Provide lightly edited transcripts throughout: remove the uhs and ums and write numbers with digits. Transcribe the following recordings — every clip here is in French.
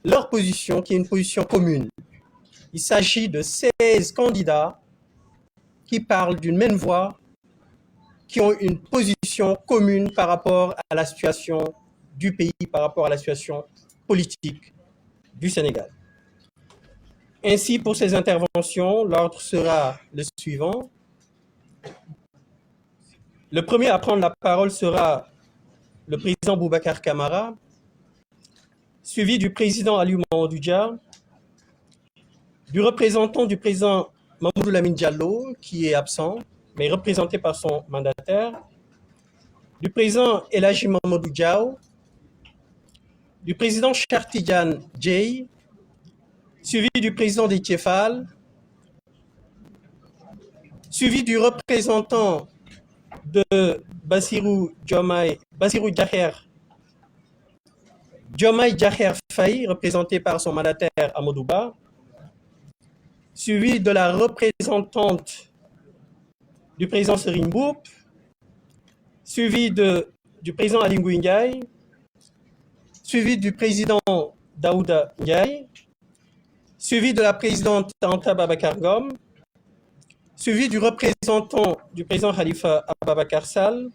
leur position qui est une position commune. Il s'agit de 16 candidats qui parlent d'une même voix, qui ont une position commune par rapport à la situation du pays, par rapport à la situation politique du Sénégal. Ainsi, pour ces interventions, l'ordre sera le suivant. Le premier à prendre la parole sera le président Boubacar Camara, suivi du président Aliou Mamadou Dia, du représentant du président Mamadou Lamine Diallo, qui est absent, mais représenté par son mandataire, du président El Hadji Mamadou Diaw, du président Cheikh Tidiane Dièye, suivi du président Déthié Fall, suivi du représentant de Bassirou Diomaye Diakhar Faye, représenté par son mandataire Amadou Ba, suivi de la représentante du président Serigne Mboup, suivi du président Aly Ngouille Ndiaye, suivi du président Daouda Ndiaye, suivi de la présidente Anta Babacar Ngom, suivi du représentant du président Khalifa Ababacar Sall,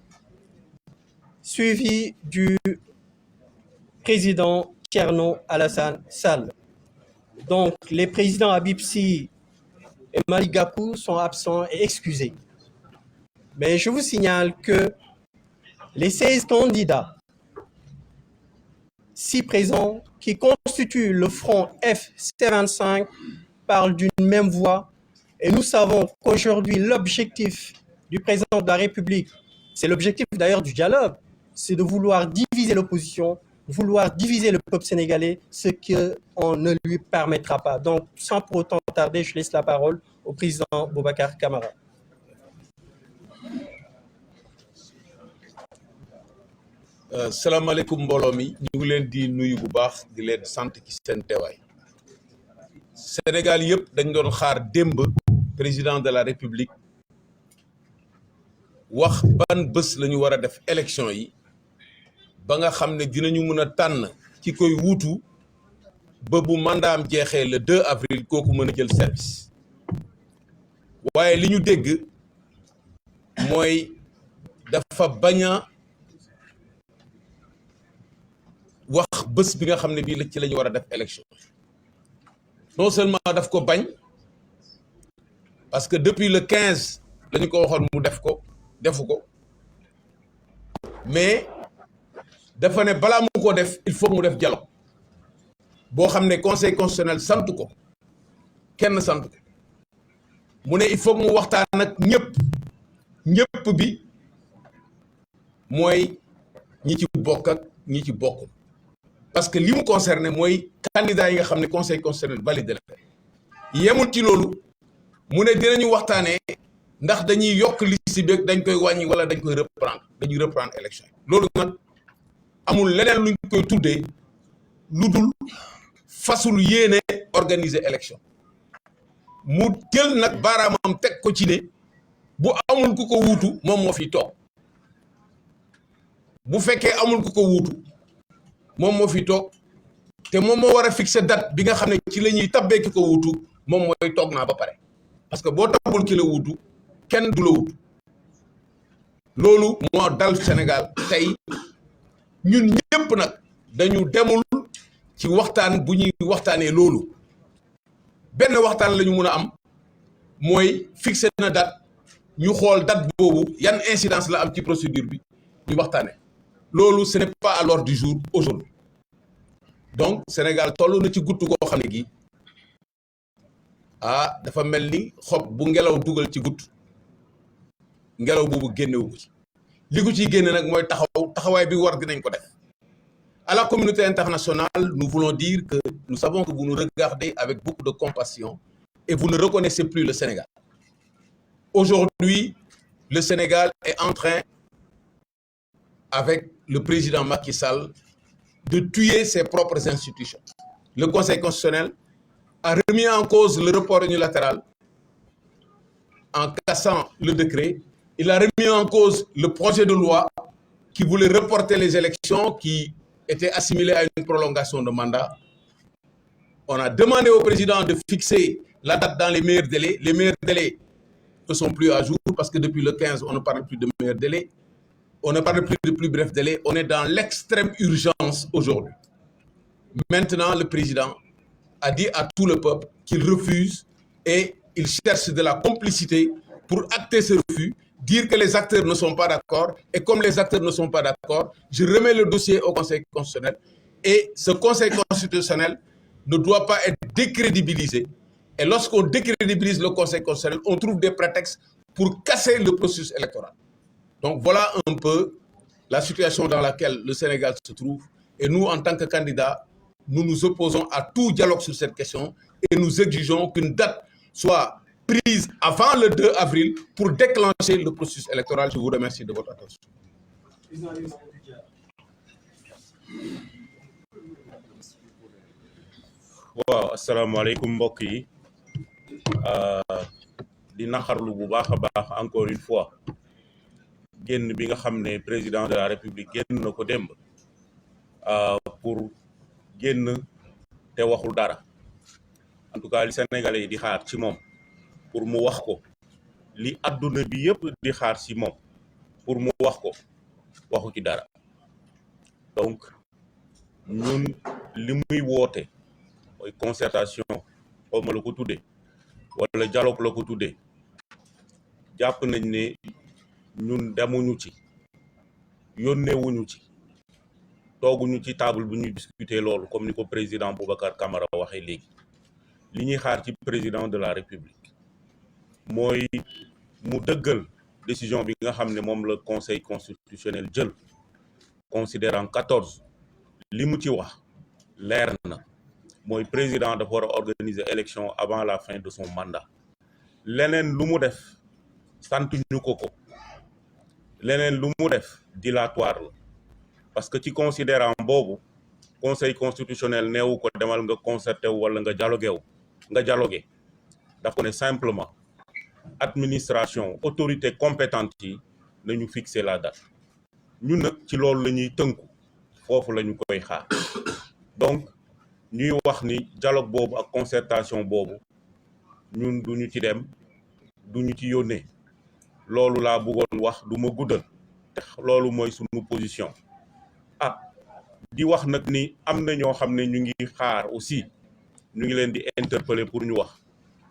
suivi du président Thierno Alassane Sall. Donc, les présidents Habib Sy et Malick Gakou sont absents et excusés. Mais je vous signale que les 16 candidats, 6 présents, qui constituent le front F-C25, parlent d'une même voix. Et nous savons qu'aujourd'hui, l'objectif du président de la République, c'est l'objectif d'ailleurs du dialogue, c'est de vouloir diviser l'opposition, vouloir diviser le peuple sénégalais, ce qu'on ne lui permettra pas. Donc, sans pour autant tarder, je laisse la parole au président Boubacar Camara. salaamaaleykum mbooloo mi ñu ngi leen di nuyu bu baax di leen sant ci seen teewaay Sénégal yëpp dañ doon xaar démb président de la République wax ban bés la ñu war a def élection yi ba nga xam ne dinañu mën a tànn ki koy wuutu ba bu mandaam jeexee le 2 avril kooku mën a jël service waaye li ñu dégg mooy dafa bañ a wax bés bi nga xam ne bii ci la ñu war a def élection non seulement daf ko bañ parce que depuis le 15 la ñu ko waxoon mu def ko defu ko mais dafa ne balaa mu ko def il faut mu def dialogue boo xam ne conseil constitutionnel sant ko kenn sant ko mu ne il faut mu waxtaan ak ñëpp bi mooy ñi ci bokk ak ñi ci bokkul parce que li mu concerné mooy candidat yi nga xam ne conseil constitutionnel validé la yemul ci loolu mu ne dinañu waxtaanee ndax dañuy yokk liste bi dañ koy wàññi wala dañ koy dañuy reprendre élection loolu nag amul leneen luñ koy tuddee lu dul fasul yéene organiser élection mu jël nag baaraamam teg ko ci ne bu amul ku ko wuutu moom moo fi toog bu fekkee amul ku ko wuutu moom moo fi toog te moom moo war a fixer date bi nga xam ne ci la ñuy tabbee ki ko wuutu moom mooy toog naa ba pare parce que boo tabbul ki la wuutu kenn du la wuutu loolu moo dal Sénégal tey ñun ñëpp nag dañu demul ci waxtaan bu ñuy waxtaanee loolu benn waxtaan la ñu mun a am mooy fixer na date ñu xool date boobu yan incidence la am ci procédure bi ñu waxtaanee loolu ce n'est pas à l'ordre du jour aujourd'hui donc Sénégal toll na ci guttu goo xam ne gi dafa mel ni xob bu ngelaw dugal ci gutt ngelaw boobu génnewu ko ci li ko ciy génne nag mooy taxawaay bi war dinañ ko def à la communauté internationale nous voulons dire que nous savons que vous nous regardez avec beaucoup de compassion et vous ne reconnaissez plus le Sénégal aujourd'hui le Sénégal est en train avec le président Macky Sall de tuer ses propres institutions. Le Conseil constitutionnel a remis en cause le report unilatéral en cassant le décret. Il a remis en cause le projet de loi qui voulait reporter les élections qui étaient assimilées à une prolongation de mandat. On a demandé au président de fixer la date dans les meilleurs délais. Les meilleurs délais ne sont plus à jour parce que depuis le 15, on ne parle plus de meilleurs délais. On ne parle plus de plus brefs délais. On est dans l'extrême urgence aujourd'hui. Maintenant, le président a dit à tout le peuple qu'il refuse et il cherche de la complicité pour acter ce refus, dire que les acteurs ne sont pas d'accord. Et comme les acteurs ne sont pas d'accord, je remets le dossier au Conseil constitutionnel. Et ce Conseil constitutionnel ne doit pas être décrédibilisé. Et lorsqu'on décrédibilise le Conseil constitutionnel, on trouve des prétextes pour casser le processus électoral. Donc voilà un peu la situation dans laquelle le Sénégal se trouve. Et nous, en tant que candidats, nous nous opposons à tout dialogue sur cette question et nous exigeons qu'une date soit prise avant le 2 avril pour déclencher le processus électoral. Je vous remercie de votre attention. waaw asalaamaaleykum mbokk yi di naxarlu bu baax a baax encore une fois génn bi nga xam ne président de la république génn na ko démb pour génn te waxul dara en tout cas li sénégalais yi di xaar ci moom pour mu wax ko li adduna bi yëpp di xaar ci moom pour mu wax ko waxu ci dara donc ñun li muy woote mooy concertation xawma la ko tuddee wala dialogue la ko tuddee jàpp nañ ne ñun demuñu ci yónneewuñu ci tooguñu ci table bu ñuy discuter loolu comme ni ko président Boubacar Camara waxee léegi li ñuy xaar ci président de la république mooy mu dëggal décision bi nga xam ne moom la conseil constitutionnel jël considérant 14 li mu ci wax leer na mooy président dafa war a organiser élection avant la fin de son mandat leneen lu mu def sant ñu ko leneen lu mu def dilatoire la parce que ci considérant boobu conseil constitutionnel neewu ko demal nga concerté wu wala nga dialogué daf ko ne simplement administration autorité compétente yi nañu fixer la date ñun nag ci loolu la ñuy tënku foofu la ñu koy xaar donc ñuy wax ni dialogue boobu ak concertation boobu ñun duñu ci dem duñu ci yónnee loolu laa bëggoon wax du ma guddal te loolu mooy sunu position di wax nag ni am na ñoo xam ne ñu ngi xaar aussi ñu ngi leen di interpeller pour ñu wax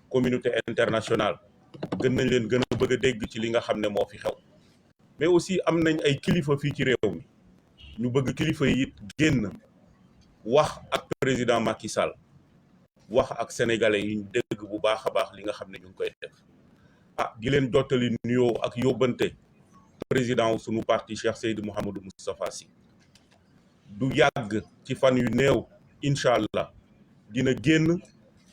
communauté internationale gën nañ leen gën a bëgg a dégg ci li nga xam ne moo fi xew mais aussi am nañ ay kilifa fii ci réew mi ñu bëgg kilifa yi it génn wax ak président Macky Sall wax ak sénégalais yi ñu dégg bu baax a baax li nga xam ne ñu ngi koy def di leen jottali nuyoo ak yóbbante président sunu parti Cheikh Seydou Mouhamadou Moustapha Sy du yàgg ci fan yu néew incha allah dina génn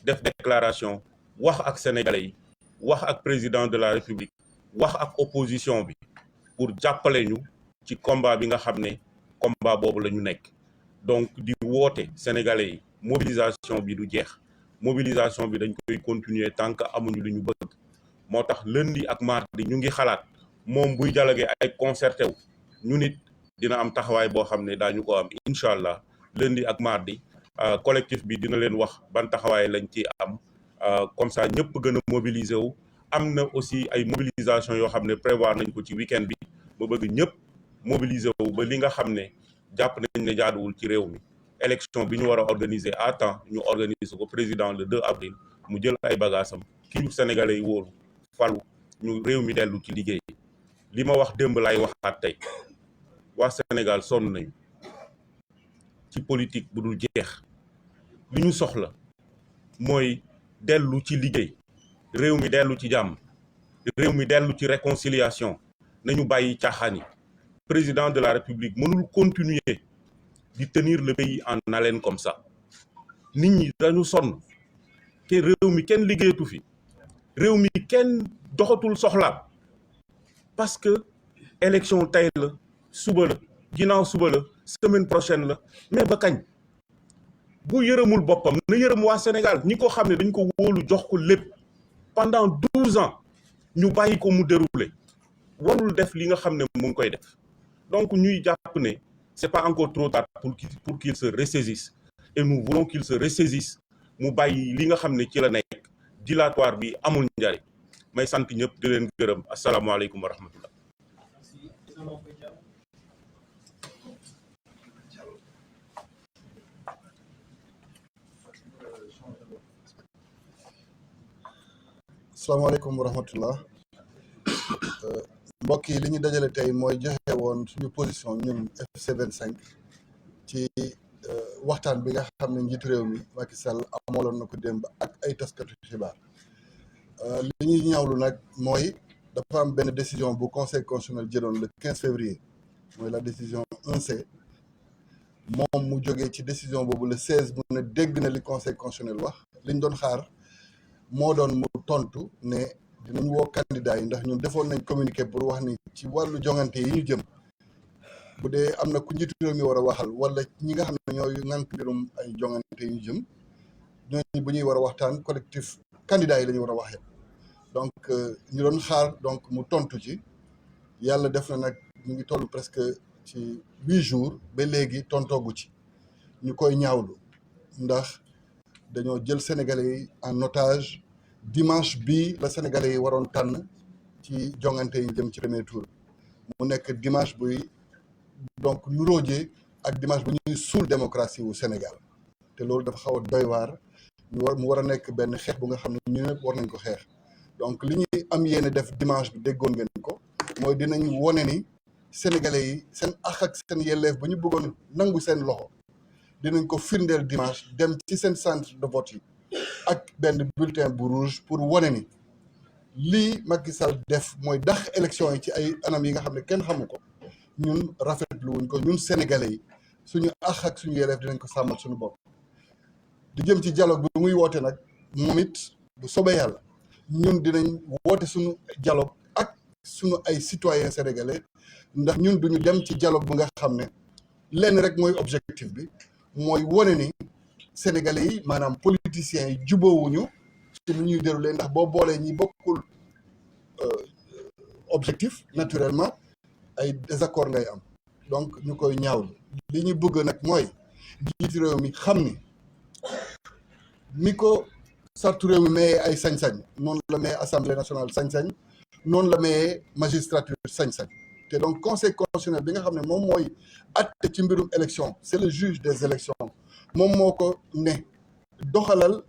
def déclaration wax ak sénégalais yi wax ak président de la république wax ak opposition bi pour jàppale ñu ci combat bi nga xam ne combat boobu la ñu nekk donc di woote sénégalais yi mobilisation bi du jeex mobilisation bi dañ koy continuer tant que amuñu lu ñu bëgg moo tax lundi ak mardi ñu ngi xalaat moom buy dialogué ay concerté wu ñu nit dina am taxawaay boo xam ne daañu ko am incha allah lundi ak mardi collectif bi dina leen wax ban taxawaay lañ ci am comme ça ñëpp gën a mobiliser wu am na aussi ay mobilisation yoo xam ne prévoir nañ ko ci week-end bi ba bëgg ñëpp mobiliser wu ba li nga xam ne jàpp nañ ne jaaduwul ci réew mi élection bi ñu war a organiser à temps ñu organiser ko président le 2 avril mu jël ay bagaasam ki ñu sénégalais yi wóolu falu ñu réew mi dellu ci liggéey li ma wax démb lay waxaat tey waa Sénégal sonn nañu ci politique bu dul jeex li ñu soxla mooy dellu ci liggéey réew mi dellu ci jàmm réew mi dellu ci réconciliation nañu bàyyi caaxaan yi président de la république mënul continuer di tenir le pays en haleine comme ça nit ñi dañu sonn te réew mi kenn liggéeyatu fi réew mi kenn doxatul soxlaam parce que élection tey la suba la ginnaaw suba la semaine prochaine la mais ba kañ bu yërëmul boppam na yërëm waa Sénégal ñi ko xam ne dañ ko wóolu jox ko lépp pendant 12 ans ñu bàyyi ko mu dérouler warul def li nga xam ne mu ngi koy def donc ñuy jàpp ne c'est pas encore trop tard pour qu'il se ressaisisse et nous voulons qu'il se ressaisisse mu bàyyi li nga xam ne ci la nekk dilatoire bi amul njariñ may sant ñëpp di leen gërëm asalaamaaleykum wa rahmatullah. asalaamaaleykum wa rahmatullah. mbokk yi li ñu dajale tey mooy joxe woon suñu position ñun FC 25 ci waxtaan bi nga xam ne njiitu réew mi Macky Sall amaloon na ko démb ak ay taskatu xibaar li ñuy ñaawlu nag mooy dafa am benn décision bu conseil constitutionnel jëloon le 15 février mooy la décision 1C moom mu jógee ci décision boobu le 16 mu ne dégg na li conseil constitutionnel wax li ñu doon xaar moo doon mu tontu ne dinañ woo candidat yi ndax ñun defoon nañ communiqué pour wax ni ci wàllu jongante yi ñu jëm bu dee am na ku njiitu réew mi war a waxal wala ñi nga xam ne ñooy ŋànk mbirum ay jongante yi ñu jëm ñooñu bu ñuy war a waxtaan collectif candidat yi la ñu war a waxee donc ñu doon xaar donc mu tontu ci yàlla def na nag ñu ngi toll presque ci 8 jours ba léegi tontoogu ci ñu koy ñaawlu ndax dañoo jël sénégalais yi en otage dimanche bii la sénégalais yi waroon tànn ci jongante yi jëm ci premier tour mu nekk dimanche buy donc nuróojee ak dimanche bu ñuy suul démocratie wu Sénégal te loolu dafa xaw a doy waar mu war a nekk benn xeex bu nga xam ne ñu ñëpp war nañ ko xeex donc li ñuy am yéene def dimanche bi déggoon ngeen ko mooy dinañ wone ni sénégalais yi seen àq ak seen yelleef bu ñu bëggoon nangu seen loxo dinañ ko firndeel dimanche dem ci seen centre de vote yi ak benn bulletin bu rouge pour wane ni lii Macky Sall def mooy dax élection yi ci ay anam yi nga xam ne kenn xamu ko ñun rafetlu wuñ ko ñun sénégalais yi suñu àq ak suñu yelleef dinañ ko sàmmal suñu bopp. di jëm ci dialogue bi muy woote nag moom it bu soobee yàlla ñun dinañ woote suñu dialogue ak suñu ay citoyens sénégalais ndax ñun duñu dem ci dialogue bu nga xam ne lenn rek mooy objectif bi mooy wane ni sénégalais yi maanaam politiciens yi jubóowuñu ci nu ñuy déroulé ndax boo boolee ñi bokkul objectif naturellement ay désaccord ngay am donc ñu koy ñaawlu li ñu bëgg nag mooy njiitu réew mi xam ni ko sartu réew mi mayee ay sañ-sañ noonu la mayee assemblée nationale sañ-sañ noonu la mayee magistrature sañ-sañ te donc conseil constitutionnel bi nga xam ne moom mooy atte ci mbirum élection c'est le juge des élections moom moo ko ne doxalal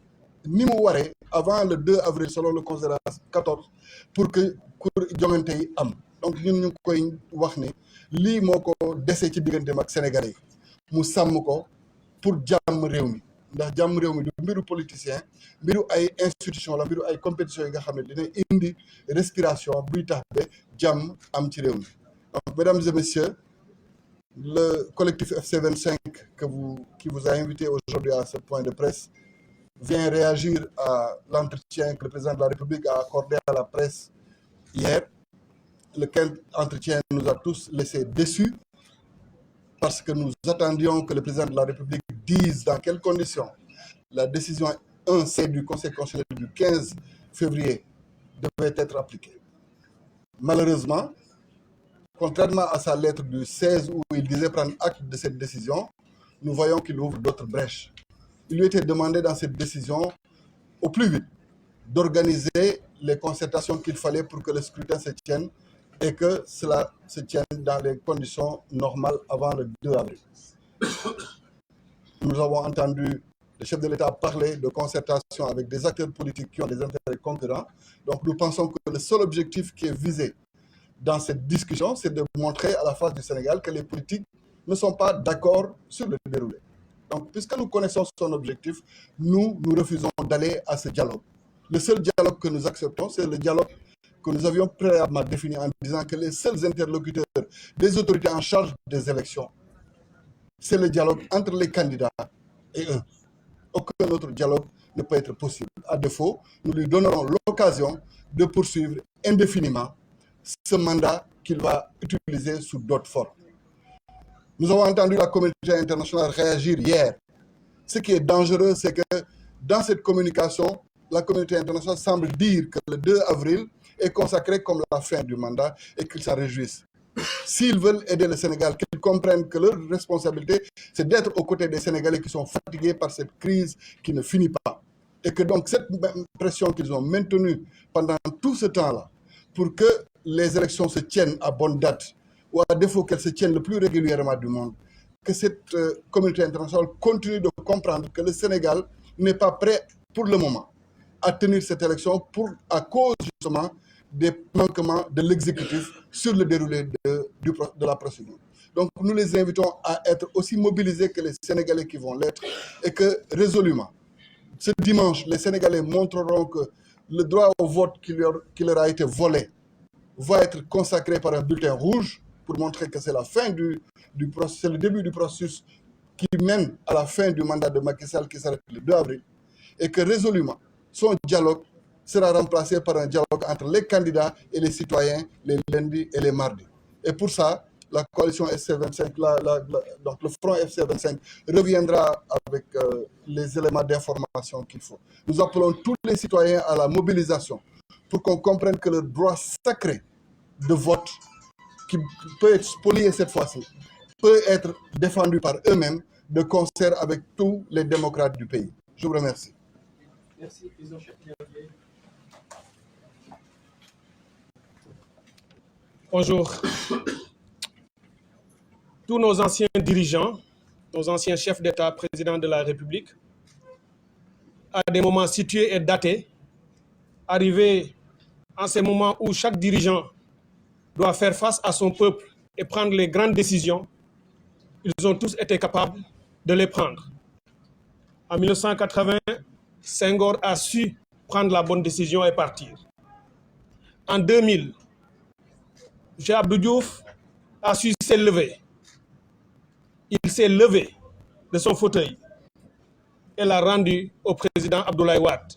ni mu waree avant le 2 avril selon le considération 14 pour que jongante yi am donc ñun ñu koy wax ne lii moo ko desee ci digganteem ak sénégalais yi mu sàmm ko pour jàmm réew mi ndax jàmm réew mi du mbiru politicien mbiru ay institution la mbiru ay compétition yi nga xam ne dina indi respiration buy tax ba jàmm am ci réew mi donc mesdames et messieurs le collectif FC 25 qui vous a invité aujourd'hui à ce point de presse vient réagir à l'entretien que le président de la République a accordé à la presse hier. Lequel entretien nous a tous laissés déçus parce que nous attendions que le président de la République dise dans quelles conditions la décision 1C du Conseil constitutionnel du 15 février devait être appliquée. Malheureusement, contrairement à sa lettre du 16 où il disait prendre acte de cette décision, nous voyons qu'il ouvre d'autres brèches. Il lui était demandé dans cette décision, au plus vite, d'organiser les concertations qu'il fallait pour que le scrutin se tienne et que cela se tienne dans les conditions normales avant le 2 avril. Nous avons entendu le chef de l'État parler de concertation avec des acteurs politiques qui ont des intérêts concurrents. Donc nous pensons que le seul objectif qui est visé dans cette discussion, c'est de montrer à la face du Sénégal que les politiques ne sont pas d'accord sur le déroulé. Donc puisque nous connaissons son objectif, nous refusons d'aller à ce dialogue. Le seul dialogue que nous acceptons, c'est le dialogue que nous avions préalablement défini en disant que les seuls interlocuteurs des autorités en charge des élections, c'est le dialogue entre les candidats et eux. Aucun autre dialogue ne peut être possible. À défaut, nous lui donnerons l'occasion de poursuivre indéfiniment ce mandat qu'il va utiliser sous d'autres formes. Nous avons entendu la communauté internationale réagir hier. Ce qui est dangereux, c'est que dans cette communication, la communauté internationale semble dire que le 2 avril est consacré comme la fin du mandat et qu'ils s'en réjouissent. S'ils veulent aider le Sénégal, qu'ils comprennent que leur responsabilité, c'est d'être aux côtés des Sénégalais qui sont fatigués par cette crise qui ne finit pas. Et que donc cette pression qu'ils ont maintenue pendant tout ce temps-là, pour que les élections se tiennent à bonne date, ou à défaut qu'elles se tiennent le plus régulièrement du monde, que cette communauté internationale continue de comprendre que le Sénégal n'est pas prêt pour le moment à tenir cette élection à cause justement des manquements de l'exécutif sur le déroulé de la procédure. Donc nous les invitons à être aussi mobilisés que les Sénégalais qui vont l'être et que résolument, ce dimanche, les Sénégalais montreront que le droit au vote qui leur a été volé va être consacré par un bulletin rouge pour montrer que c'est la fin c'est le début du processus qui mène à la fin du mandat de Macky Sall qui s'arrête le 2 avril et que résolument, son dialogue sera remplacé par un dialogue entre les candidats et les citoyens les lundis et les mardis. Et pour ça, la coalition FC25, donc le front FC25 reviendra avec les éléments d'information qu'il faut. Nous appelons tous les citoyens à la mobilisation pour qu'on comprenne que le droit sacré de vote, qui peut être spolié cette fois-ci, peut être défendu par eux-mêmes de concert avec tous les démocrates du pays. Je vous remercie. Merci, Président Cheikh. Bonjour. Tous nos anciens dirigeants, nos anciens chefs d'État, présidents de la République, à des moments situés et datés, arrivés en ces moments où chaque dirigeant doit faire face à son peuple et prendre les grandes décisions, ils ont tous été capables de les prendre. En 1980, Senghor a su prendre la bonne décision et partir. En 2000, Cheikh Abdou Diouf a su s'élever. Il s'est levé de son fauteuil et l'a rendu au président Abdoulaye Wade.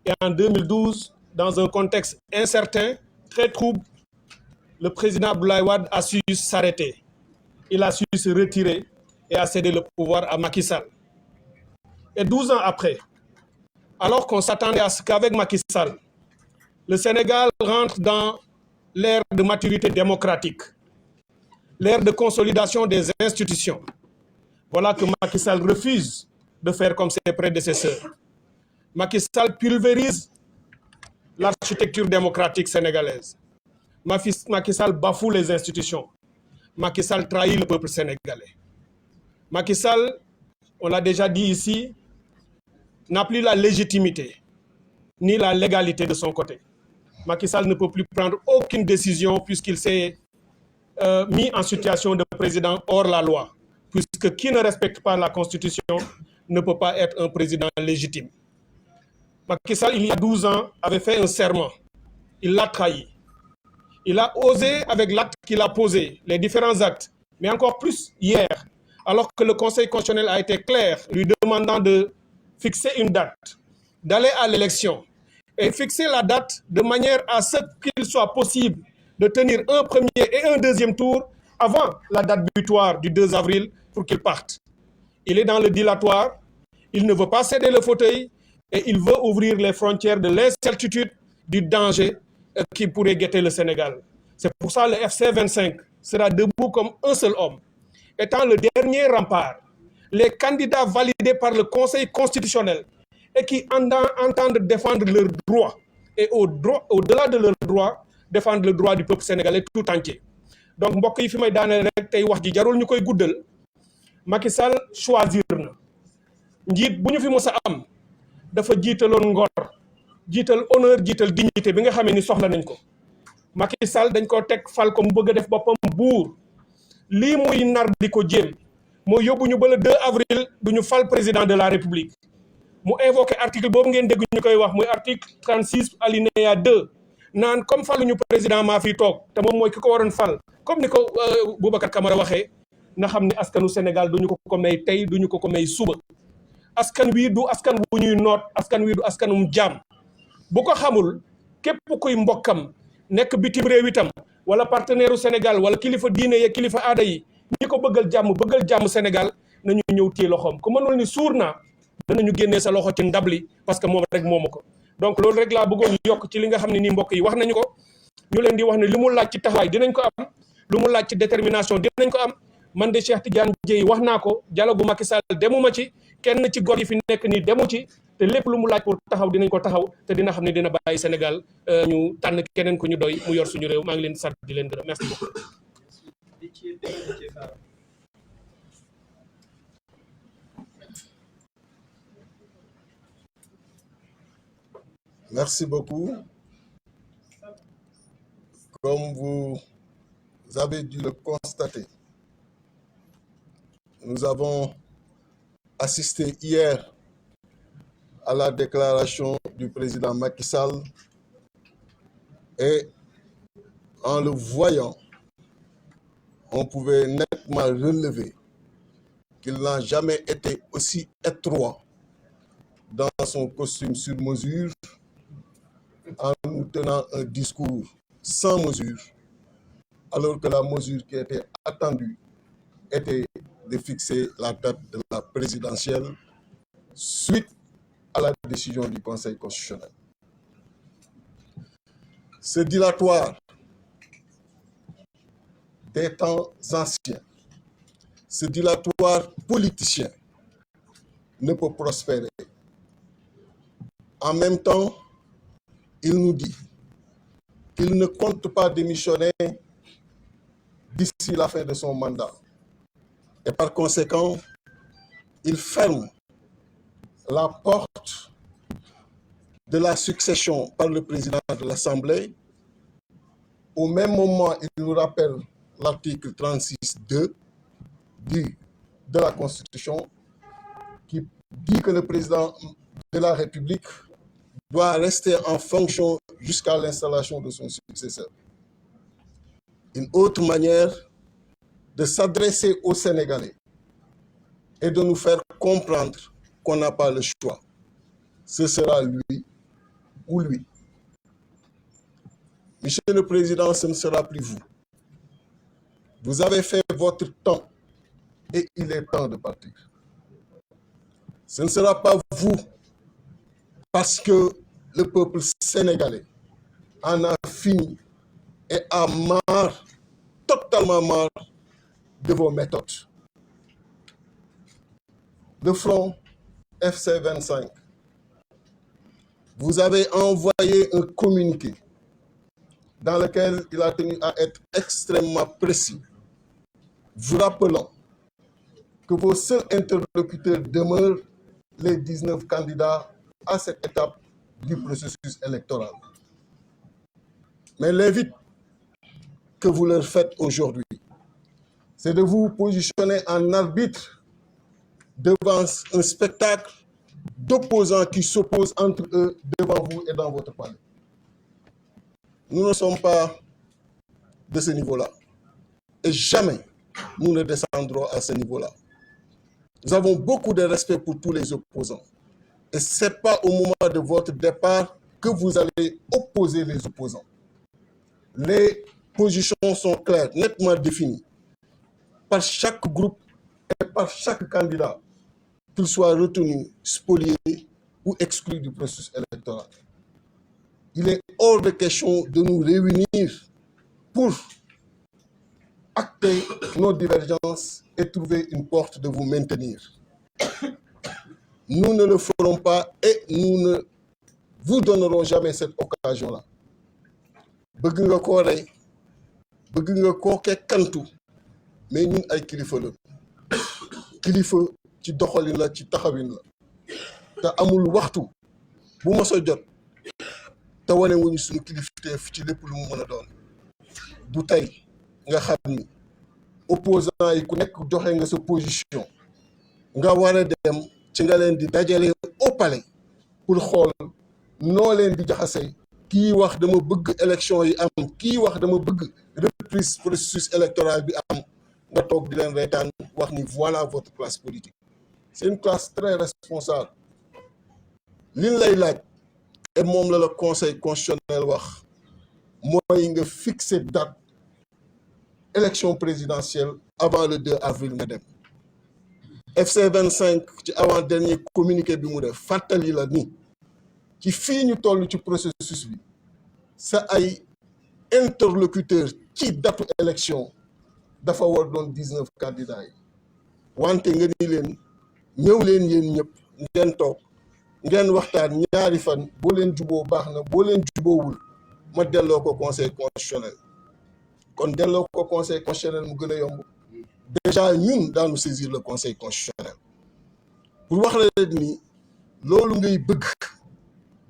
Et en 2012, dans un contexte incertain, très trouble, le président Abdoulaye Wade a su s'arrêter. Il a su se retirer et a cédé le pouvoir à Macky Sall. Et 12 ans après, alors qu'on s'attendait à ce qu'avec Macky Sall, le Sénégal rentre dans l'ère de maturité démocratique, l'ère de consolidation des institutions. Voilà que Macky Sall refuse de faire comme ses prédécesseurs. Macky Sall pulvérise l'architecture démocratique sénégalaise. Macky Sall bafoue les institutions. Macky Sall trahit le peuple sénégalais. Macky Sall, on l'a déjà dit ici, n'a plus la légitimité ni la légalité de son côté. Macky Sall ne peut plus prendre aucune décision puisqu'il s'est mis en situation de président hors la loi, puisque qui ne respecte pas la Constitution ne peut pas être un président légitime. Macky Sall, il y a 12 ans, avait fait un serment. Il l'a trahi. Il a osé avec l'acte qu'il a posé, les différents actes, mais encore plus hier, alors que le Conseil constitutionnel a été clair, lui demandant de fixer une date, d'aller à l'élection et fixer la date de manière à ce qu'il soit possible de tenir un premier et un deuxième tour avant la date butoir du 2 avril pour qu'il parte. Il est dans le dilatoire, il ne veut pas céder le fauteuil et il veut ouvrir les frontières de l'incertitude, du danger qui pourrait guetter le Sénégal. C'est pour ça que le FC25 sera debout comme un seul homme. Étant le dernier rempart, les candidats validés par le Conseil constitutionnel et qui entendent défendre leurs droits et au-delà de leurs droits, défendre le droit du peuple sénégalais tout entier. Donc mbokk yi fi may daaneel rek tey wax ji jarul ñu koy guddal Macky Sall choisir na njiit bu ñu fi mës a am dafa jiitaloon ngor jiital honneur jiital dignité bi nga xamee ni soxla nañ ko Macky Sall dañ ko teg fal ko mu bëgg a def boppam buur lii muy nar di ko jéem moo yóbbu ñu ba le 2 avril du ñu fal président de la République mu invoqué article boobu ngeen dégg ñu koy wax muy article 36 alinéa 2 naan comme faluñu président maa fi toog te moom mooy ki ko waroon fal comme ni ko Boubacar Camara waxee na xam ni askanu Sénégal duñu ko may tey duñu ko may suba askan wi du askan wu ñuy noot askan wi du askanum jaam bu ko xamul képp kuy mbokkam nekk bitim réew itam wala partenaire u Sénégal wala kilifa diine ya kilifa aada yi ñi ko bëggal jàmm Sénégal nañu ñëw téye loxoom ku mënul ni suur naa danañu génnee sa loxo ci ndabli parce que moom rek moomu ko donc loolu rek laa bëggoon yokk ci li nga xam ne nii mbokk yi wax nañu ko ñu leen di wax ne li mu laaj ci taxawaay dinañ ko am lu mu laaj ci détermination dinañ ko am man de Cheikh Tidiane Dièye wax naa ko dialogue bu Macky Sall demuma ci kenn ci góor yi fi nekk nii demu ci te lépp lu mu laaj pour taxaw dinañ ko taxaw te dina xam ne dina bàyyi Sénégal ñu tànn keneen ku ñu doy mu yor suñu réew maa ngi leen di sant di leen gërëm merci beaucoup. Merci beaucoup. Comme vous avez dû le constater, nous avons assisté hier à la déclaration du président Macky Sall et en le voyant, on pouvait nettement relever qu'il n'a jamais été aussi étroit dans son costume sur mesure en nous tenant un discours sans mesure, alors que la mesure qui était attendue était de fixer la date de la présidentielle suite à la décision du Conseil constitutionnel. Ce dilatoire des temps anciens, ce dilatoire politicien ne peut prospérer. En même temps, il nous dit qu'il ne compte pas démissionner d'ici la fin de son mandat. Et par conséquent, il ferme la porte de la succession par le président de l'Assemblée. Au même moment, il nous rappelle l'article 36.2 de la Constitution qui dit que le président de la République doit rester en fonction jusqu'à l'installation de son successeur. Une autre manière de s'adresser aux Sénégalais et de nous faire comprendre qu'on n'a pas le choix. Ce sera lui ou lui. Monsieur le Président, ce ne sera plus vous. Vous avez fait votre temps et il est temps de partir. Ce ne sera pas vous parce que le peuple sénégalais en a fini et a marre, totalement marre de vos méthodes. Le front FC 25, vous avez envoyé un communiqué dans lequel il a tenu à être extrêmement précis, vous rappelant que vos seuls interlocuteurs demeurent les 19 candidats à cette étape du processus électoral. Mais l'invite que vous leur faites aujourd'hui, c'est de vous positionner en arbitre devant un spectacle d'opposants qui s'opposent entre eux devant vous et dans votre palais. Nous ne sommes pas de ce niveau-là. Et jamais nous ne descendrons à ce niveau-là. Nous avons beaucoup de respect pour tous les opposants. Et ce n'est pas au moment de votre départ que vous allez opposer les opposants. Les positions sont claires, nettement définies, par chaque groupe et par chaque candidat, qu'il soit retenu, spolié ou exclu du processus électoral. Il est hors de question de nous réunir pour acter nos divergences et trouver une porte de vous maintenir. Nous ne le ferons pas et nous ne vous donnerons jamais cette occasion-là. Bëgg nga koo rey, bëgg nga koo kantu, mais ñun ay kilifa la. Kilifa ci doxalin la, ci taxawin la. Te amul waxtu bu ma sa jot te wane wuñu suñu kilifteef ci lépp lu mu mën a doon. Du tey nga xam ni opposant yi ku nekk joxe nga sa position nga war a dem ci nga leen di dajale au palais pour xool noo leen di jaxase kii wax dama bëgg élection yi am kii wax dama bëgg reprise processus électoral bi am nga toog di leen reetaan wax ni voilà votre classe politique. C'est une classe très responsable. Liñ lay laaj et moom la conseil constitutionnel wax mooy nga fixer date élection présidentielle avant le 2 avril nga dem. FC 25 ci avant dernier communiqué bi mu def fàttali la ni ci fii ñu toll ci processus bi sa ay interlocuteur ci datu élection dafa war doon 19 candidats yi wante nga ni leen ñëw leen yéen ñëpp ngeen toog ngeen waxtaan ñaari fan boo leen juboo baax na boo leen juboowul ma delloo ko conseil constitutionnel kon delloo ko conseil constitutionnel mu gën a yomb déjà ñun daanu saisir le conseil constitutionnel pour wax la leen ni loolu ngay bëgg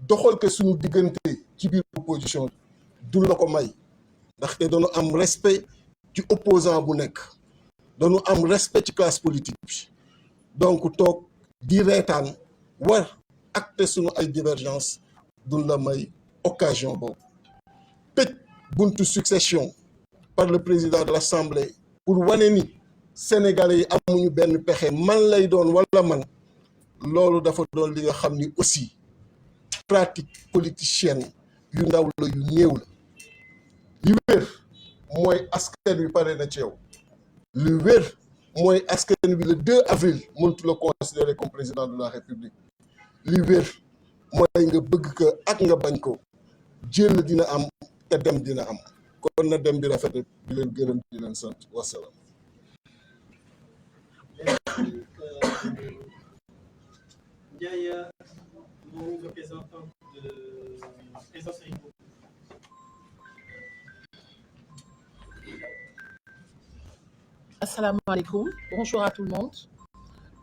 doxal ko suñu diggante ci biir opposition du la ko may ndaxte dañu am respect ci opposant bu nekk dañu am respect ci classe politique bi donc toog di reetaan war acte suñu ay divergence duñ la may occasion boobu tëj buntu succession par le président de l'Assemblée pour wane ni Sénégalais yi amuñu benn pexe man lay doon wala man loolu dafa doon li nga xam ni aussi pratique politicienne yu ndaw la yu néew la li wér mooy askan wi pare na ci yow li wér mooy askan wi le 2 avril mëntu la considérer comme président de la République li wér mooy nga bëgg ko ak nga bañ ko jël dina am te dem dina am kon na dem bi rafet di leen gërëm di leen sant wasalaam. Ndiaye, mon représentant de président Serigne Mboup. Assalamu alaikum, bonjour à tout le monde.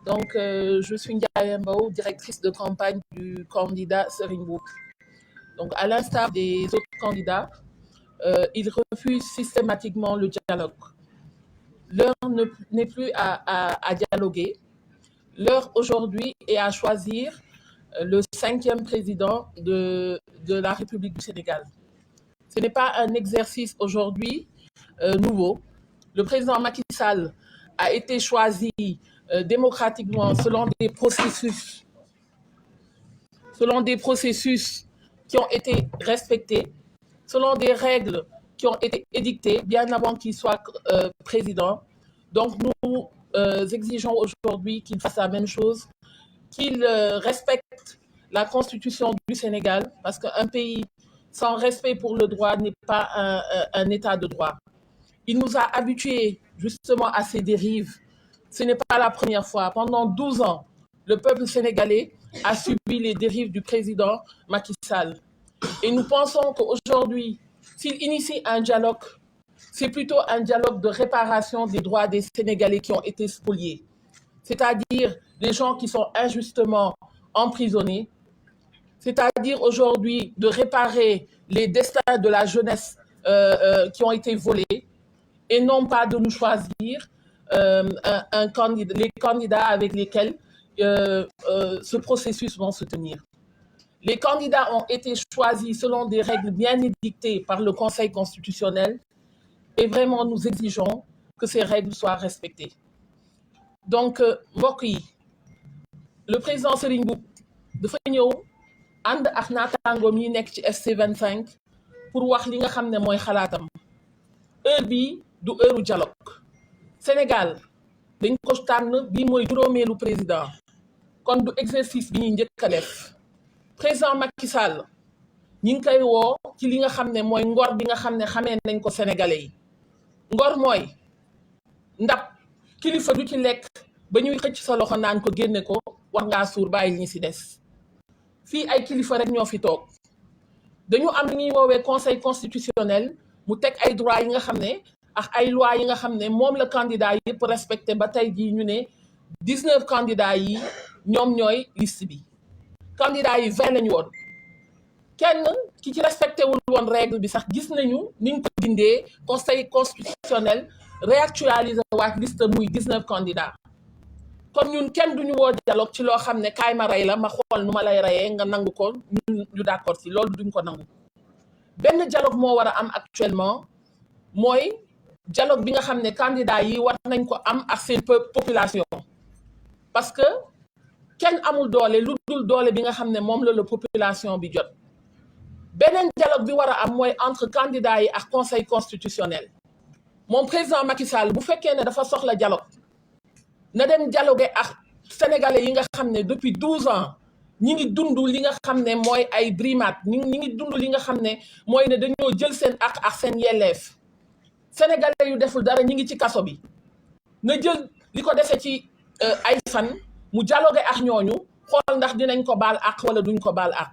Donc, je suis Ndiaye Mbow, directrice de campagne du candidat Serigne Mboup. Donc, à l'instar des autres candidats, ils refusent systématiquement le dialogue. L'heure n'est plus à dialoguer. L'heure aujourd'hui est à choisir le 5e président de la République du Sénégal. Ce n'est pas un exercice aujourd'hui nouveau. Le président Macky Sall a été choisi démocratiquement selon des processus qui ont été respectés, selon des règles qui ont été édictées bien avant qu'il soit président. Donc nous exigeons aujourd'hui qu'il fasse la même chose, qu'il respecte la Constitution du Sénégal, parce qu'un pays sans respect pour le droit n'est pas un état de droit. Il nous a habitués justement à ces dérives. Ce n'est pas la première fois. Pendant 12 ans, le peuple sénégalais a subi les dérives du président Macky Sall. Et nous pensons qu'aujourd'hui, s'il initie un dialogue, c'est plutôt un dialogue de réparation des droits des Sénégalais qui ont été spoliés. C'est-à-dire des gens qui sont injustement emprisonnés. C'est-à-dire aujourd'hui de réparer les destins de la jeunesse qui ont été volés et non pas de nous choisir les candidats avec lesquels ce processus va se tenir. Les candidats ont été choisis selon des règles bien édictées par le Conseil constitutionnel et vraiment nous exigeons que ces règles soient respectées. Donc, mbokk yi, le président Serigne Mboup dafa ñëw ànd ak naataangoom yi nekk ci FC25 pour wax li nga xam ne mooy xalaatam. Heure bi du heure dialogue. Sénégal dañ ko tànn bi mooy juróomeelu président kon du exercice bi ñuy njëkk a def. Président Macky Sall ñi ngi koy woo ci li nga xam ne mooy ngor bi nga xam ne xamee nañ ko sénégalais yi. Ngor mooy ndab kilifa du ci lekk ba ñuy xëcc sa loxo naan ko génne ko wax ngaa suur bàyyi ñi ci des. Fii ay kilifa rek ñoo fi toog dañu am li ñuy woowee conseil constitutionnel mu teg ay droits yi nga xam ne ak ay lois yi nga xam ne moom la candidat yëpp respecté ba tey jii ñu ne 19 candidats yi ñoom ñooy liste bi. Candidats yi 20 lañu woon kenn ki ci respecté wul woon règle bi sax gis nañu niñ ko dindee conseil constitutionnel réactualiser waat liste muy 19 candidats. Kon ñun kenn duñu woo dialogue ci loo xam ne kaay ma rey la ma xool nu ma lay reyee nga nangu ko ñu d'accord ci loolu duñ ko nangu. Benn dialogue moo war a am actuellement mooy dialogue bi nga xam ne candidat yi war nañ ko am ak seen population parce que kenn amul doole lu dul doole bi nga xam ne moom la population bi jot. Beneen dialogue bi war a am mooy entre candidat yi ak conseil constitutionnel. Moom président Macky Sall bu fekkee ne dafa soxla dialogue na dem dialoguer ak sénégalais yi nga xam ne depuis 12 ans ñi ngi dund li nga xam ne mooy ay brimade ñi ngi dund li nga xam ne mooy ne dañoo jël seen ak seen yelleef. Sénégalais yu deful dara ñi ngi ci kaso bi na jël li ko defee ci ay fan mu dialoguer ak ñooñu xool ndax dinañ ko baal ak wala duñ ko baal ak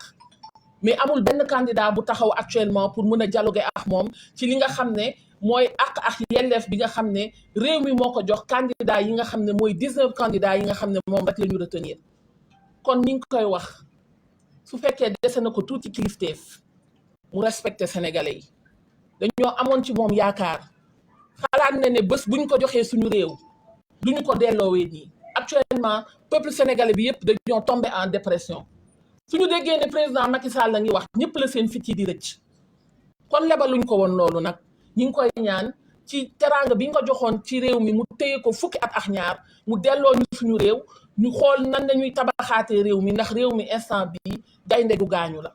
mais amul benn candidat bu taxaw actuellement pour mën a dialoguer ak moom ci li nga xam ne mooy ak yelleef bi nga xam ne réew mi moo ko jox candidat yi nga xam ne mooy 19 candidats yi nga xam ne moom rek la ñu retenir kon ñi ngi koy wax su fekkee dese na ko tuuti kilifteef mu respecté sénégalais yi dañoo amoon ci moom yaakaar xalaat na ne bés buñ ko joxee suñu réew duñu ko delloowee nii actuellement peuple sénégalais bi yëpp dañoo tombé en dépression suñu déggee ne président Macky Sall la ngi wax ñëpp la seen fit yi di rëcc kon lebaluñ ko woon loolu nag ñi ngi koy ñaan ci teraanga bi nga ko joxoon ci réew mi mu téye ko fukki at ak ñaar mu delloo ñu suñu réew ñu xool nan lañuy tabaxaatee réew mi ndax réew mi instant bi gaynde gu gaañu la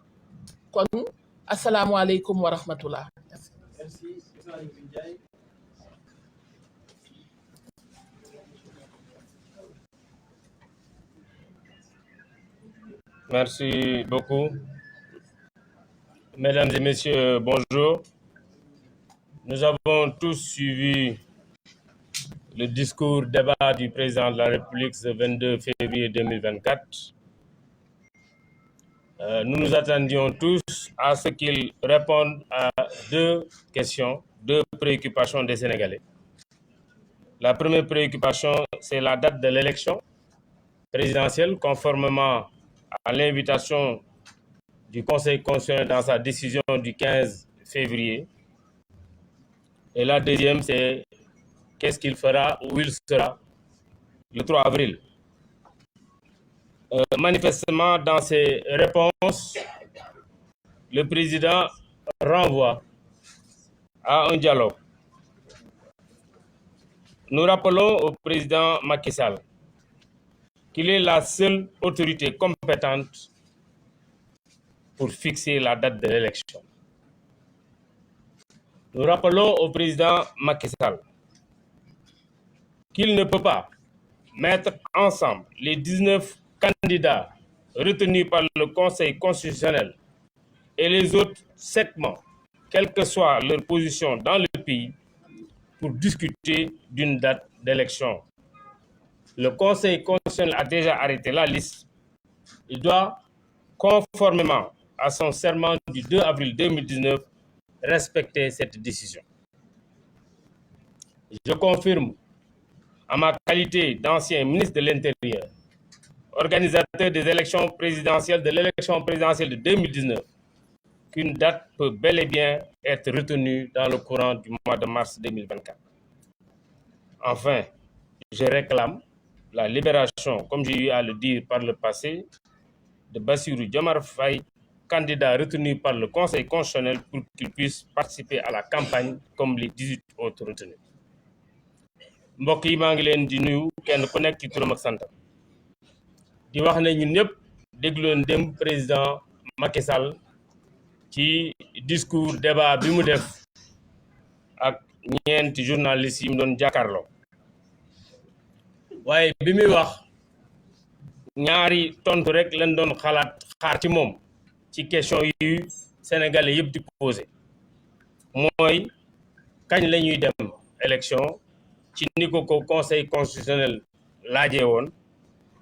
kon asalaamualeykum wa rahmatullah. Merci beaucoup. Mesdames et messieurs, bonjour. Nous avons tous suivi le discours débat du président de la République ce 22 février 2024. Nous nous attendions tous à ce qu'il réponde à deux questions, deux préoccupations des Sénégalais. La première préoccupation, c'est la date de l'élection présidentielle, conformément à l'invitation du Conseil constitutionnel dans sa décision du 15 février. Et la deuxième, c'est qu'est-ce qu'il fera, où il sera le 3 avril. Manifestement, dans ses réponses, le président renvoie à un dialogue. Nous rappelons au président Macky Sall qu'il est la seule autorité compétente pour fixer la date de l'élection. Nous rappelons au président Macky Sall qu'il ne peut pas mettre ensemble les 19 candidats retenus par le Conseil constitutionnel et les autres segments, quelle que soit leur position dans le pays, pour discuter d'une date d'élection. Le Conseil constitutionnel a déjà arrêté la liste. Il doit, conformément à son serment du 2 avril 2019, respecter cette décision. Je confirme, en ma qualité d'ancien ministre de l'Intérieur, organisateur des élections présidentielles de l'élection présidentielle de 2019, qu'une date peut bel et bien être retenue dans le courant du mois de mars 2024. Enfin, je réclame la libération, comme j'ai eu à le dire par le passé, de Bassirou Diomaye Faye, candidat retenu par le Conseil constitutionnel pour qu'il puisse participer à la campagne comme les 18 autres retenus. mbokk yi maa ngi leen di nuyu kenn ku nekk ci turam ak santam di wax ne ñun ñëpp dégloon dem président Macky Sall ci discours débat bi mu def ak ñeenti journalistes yi mu doon jàkkaarloo waaye bi muy wax ñaari tontu rek lañ doon xaar ci moom ci question yu sénégalais yëpp di posé mooy kañ la ñuy dem élection ci ni ko conseil constitutionnel laajee woon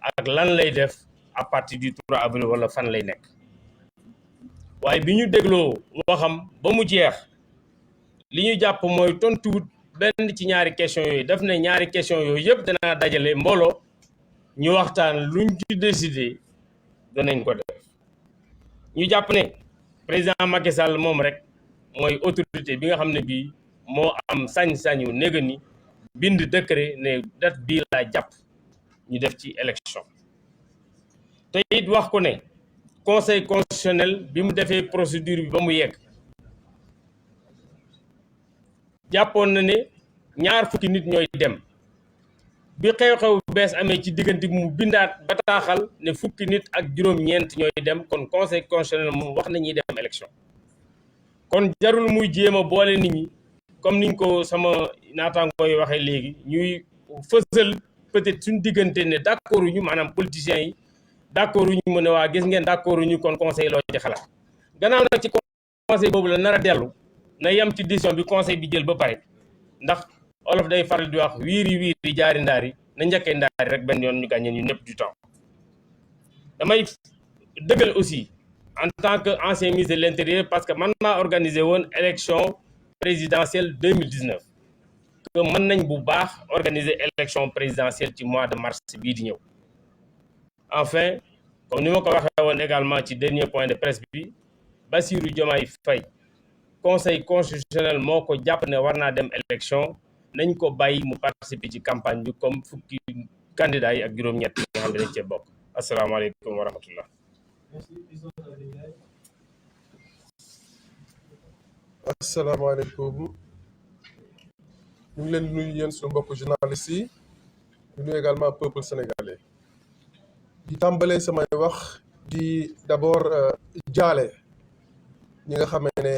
ak lan lay def à partir du 3 avril wala fan lay nekk waaye bi ñu dégloo waxam ba mu jeex li ñu jàpp mooy tontuwut benn ci ñaari question yooyu daf ne ñaari question yooyu yëpp danaa dajale mbooloo ñu waxtaan luñ ci décider danañ ko def ñu jàpp ne président Macky Sall moom rek mooy autorité bi nga xam ne bii moo am sañ-sañu néega ni bind décret ne date bii laa jàpp ñu def ci élection te it wax ko ne conseil constitutionnel bi mu defee procédure bi ba mu yegg jàppoon na ne ñaar fukki nit ñooy dem bi xew-xew bees amee ci diggante mu bindaat bataaxal ne fukki nit ak juróom-ñeent ñooy dem kon conseil constitutionnel moom wax na ñuy dem élection kon jarul muy jéem a boole nit ñi comme niñ ko sama naataangoo yi waxee léegi ñuy fësal peut-être suñu diggante ne d'accord ñu maanaam politiciens yi d'accord ñu mu ne waa gis ngeen d'accord ñu kon conseil loo ci xalaat gannaaw nag ci conseil boobu la nar a dellu na yem ci décision bi conseil bi jël ba pare ndax olof day faral di wax wiiri wiiri jaari ndaari na njëkkee ndaari rek benn yoon ñu gàññe ñu ñëpp du temps damay dëggal aussi en tant que ancien ministre de l'Intérieur parce que man maa organisé woon élection présidentielle 2019 que mën nañ bu baax organiser élection présidentielle ci mois de mars bii di ñëw. Enfin, comme ni ma ko waxee woon également ci dernier point de presse bi, Bassirou Diomaye Faye conseil constitutionnel moo ko jàpp ne war naa dem élection nañ ko bàyyi mu participer ci campagne bi comme fukki candidats yi ak juróom-ñett yi nga xam ne dañ cee bokk. Asalaamaaleykum wa rahmatullah. asalaamaaleykum ñu ngi leen di nuyu yéen suñu mbokk journalistes yi di nuyu également peuple sénégalais di tàmbalee samay wax di d'abord jaale ñi nga xamee ne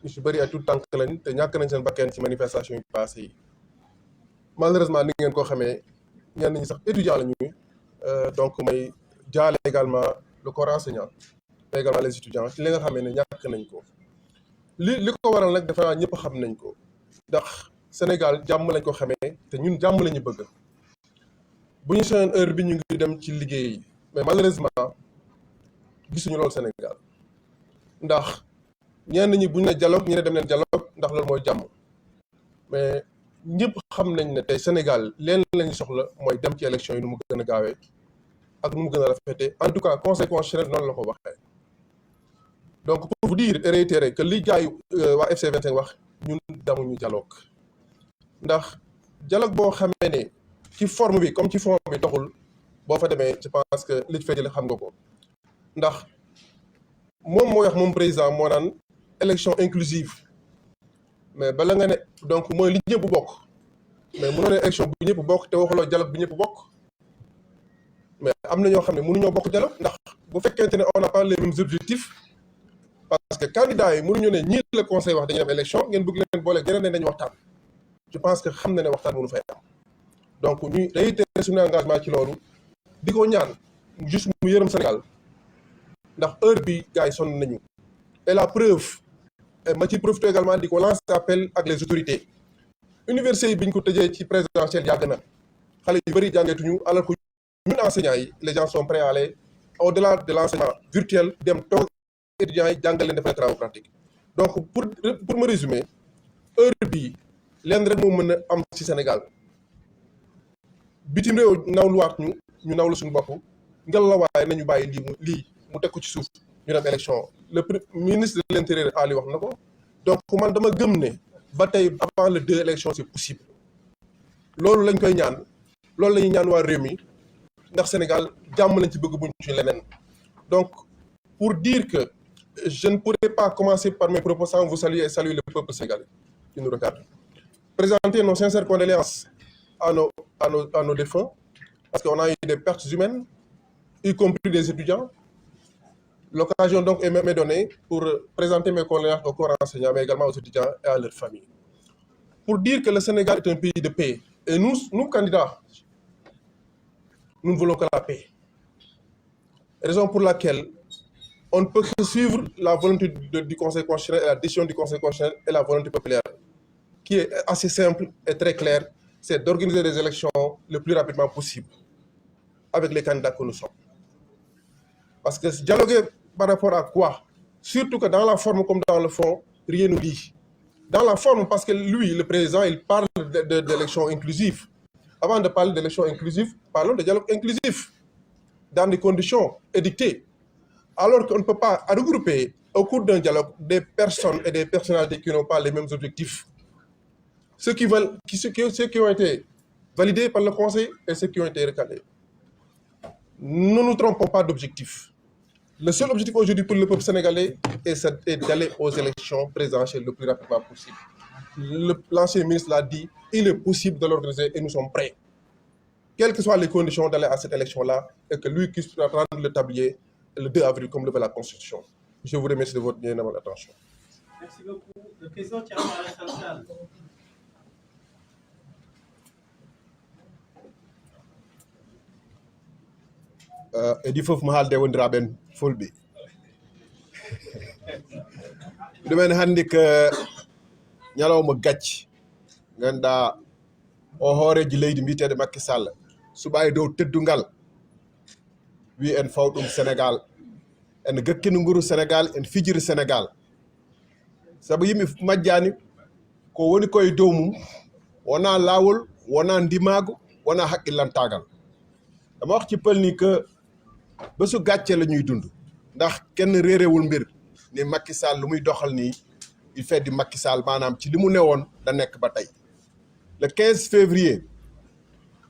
ñu si bëri ay tout tànk lañ te ñàkk nañ seen bakkan ci manifestation yi passé yi malheureusement ni ngeen ko xamee ñenn ñi sax étudiant la ñuy donc may jaale également le corps enseignant mais également les étudiants ci li nga xamee ne ñàkk nañ ko li ko waral nag dafa ñëpp xam nañ ko ndax Sénégal jàmm lañ ko xamee te ñun jàmm la ñu bëgg bu ñu seen heure bi ñu ngi dem ci liggéey yi mais malheureusement gisuñu loolu Sénégal ndax ñenn ñi buñ ne dialogue ñu ne dem leen dialogue ndax loolu mooy jàmm mais ñëpp xam nañ ne tey Sénégal leen lañu soxla mooy dem ci élection yi nu mu gën a gaawee ak nu mu gën a rafetee en tout cas conseil constitutionnel noonu la ko waxee. Donc pour vous dire et réitérer que li gars yi waa FC 25 wax ñun damuñu dialogue ndax dialogue boo xamee ne ci forme bi comme ci fond bi doxul boo fa demee je pense que li fay jële xam nga ko ndax moom moo wax moom président moo naan élection inclusive mais bala nga ne donc mooy li ñëpp bokk mais mënoo ne élection bu ñëpp bokk te waxuloo dialogue bi ñëpp bokk mais am na ñoo xam ne mënuñoo bokk dialogue ndax bu fekkente ne on n'a pas les mêmes objectifs parce que candidats yi mënuñu ne ñii la conseil wax dañuy dem élection ngeen bëgg leen boole geneen ne dañu waxtaan je pense que xam na ne waxtaan mënu fay am donc ñuy réitérer suñu engagement ci loolu di ko ñaan juste mu yërëm Sénégal ndax heure bi gars yi sonn nañu et la preuve ma ci profité également di ko lancer appel ak les autorités université yi bi ñu ko tëjee ci présidentielle yàgg na xale yu bëri jàngeetuñu alors que ñun enseignants yi les gens sont prêts à aller au-delà de l'enseignement virtuel dem toog étudiants yi jàngal leen def les travaux pratiques donc pour me résumer heure bii leen rek moo mën a am ci Sénégal bitim réew nawluwaat ñu nawlu suñu bopp ngel la waaye nañu bàyyi lii mu teg ko ci suuf ñu dem élection le ministre de l'intérieur Ali wax na ko donc man dama gëm ne ba tey avant le 2 élection c'est possible loolu lañ koy ñaan loolu la ñuy ñaan waa réew mi ndax Sénégal jàmm lañ ci bëgg buñ ci leneen donc pour dire que je ne pourrais pas commencer par mes propos sans vous saluer et saluer le peuple sénégalais qui nous regarde. Présenter nos sincères condoléances à nos défunts, parce qu'on a eu des pertes humaines, y compris des étudiants. L'occasion donc m'est donnée pour présenter mes condoléances au corps enseignant, mais également aux étudiants et à leurs familles. Pour dire que le Sénégal est un pays de paix. Et nous candidats, nous ne voulons que la paix. Raison pour laquelle on ne peut que suivre la volonté du Conseil constitutionnel et la décision du Conseil constitutionnel et la volonté populaire, qui est assez simple et très claire, c'est d'organiser des élections le plus rapidement possible avec les candidats que nous sommes. Parce que dialoguer par rapport à quoi? Surtout que dans la forme comme dans le fond, rien ne dit. Dans la forme, parce que lui, le président, il parle d'élections inclusives. Avant de parler d'élections inclusives, parlons de dialogue inclusif, dans des conditions édictées. Alors qu'on ne peut pas regrouper au cours d'un dialogue des personnes et des personnalités qui n'ont pas les mêmes objectifs. Ceux qui ont été validés par le Conseil et ceux qui ont été recalés. Ne nous trompons pas d'objectif. Le seul objectif aujourd'hui pour le peuple sénégalais est d'aller aux élections présidentielles le plus rapidement possible. L'ancien ministre l'a dit, il est possible de l'organiser et nous sommes prêts. Quelles que soient les conditions d'aller à cette élection-là, et que lui puisse prendre le tablier le 2 avril, comme le veut la Constitution. Je vous remercie de votre bien aimable attention. Merci beaucoup. Le président Thierno Alassane Sall. Edi fof mo haalde wondiraɓen fulɓe ɗumen hannde ko ñalawma gacci ganduɗa o hooreji leydi mbiteɗo Macky Sall suɓa e dow teddungal wi en fawɗum Sénégal en gakkino nguru Sénégal en fijiri Sénégal sabu yimɓe majjani ko woni koye dow mum wona laawol wona ndimaagu wona haqqillantagal dama wax ci pël ni que bésu gàcce la ñuy dund ndax kenn réerewul mbir ni Macky Sall lu muy doxal nii il fait di Macky Sall maanaam ci li mu newoon da nekk ba tey le 15 février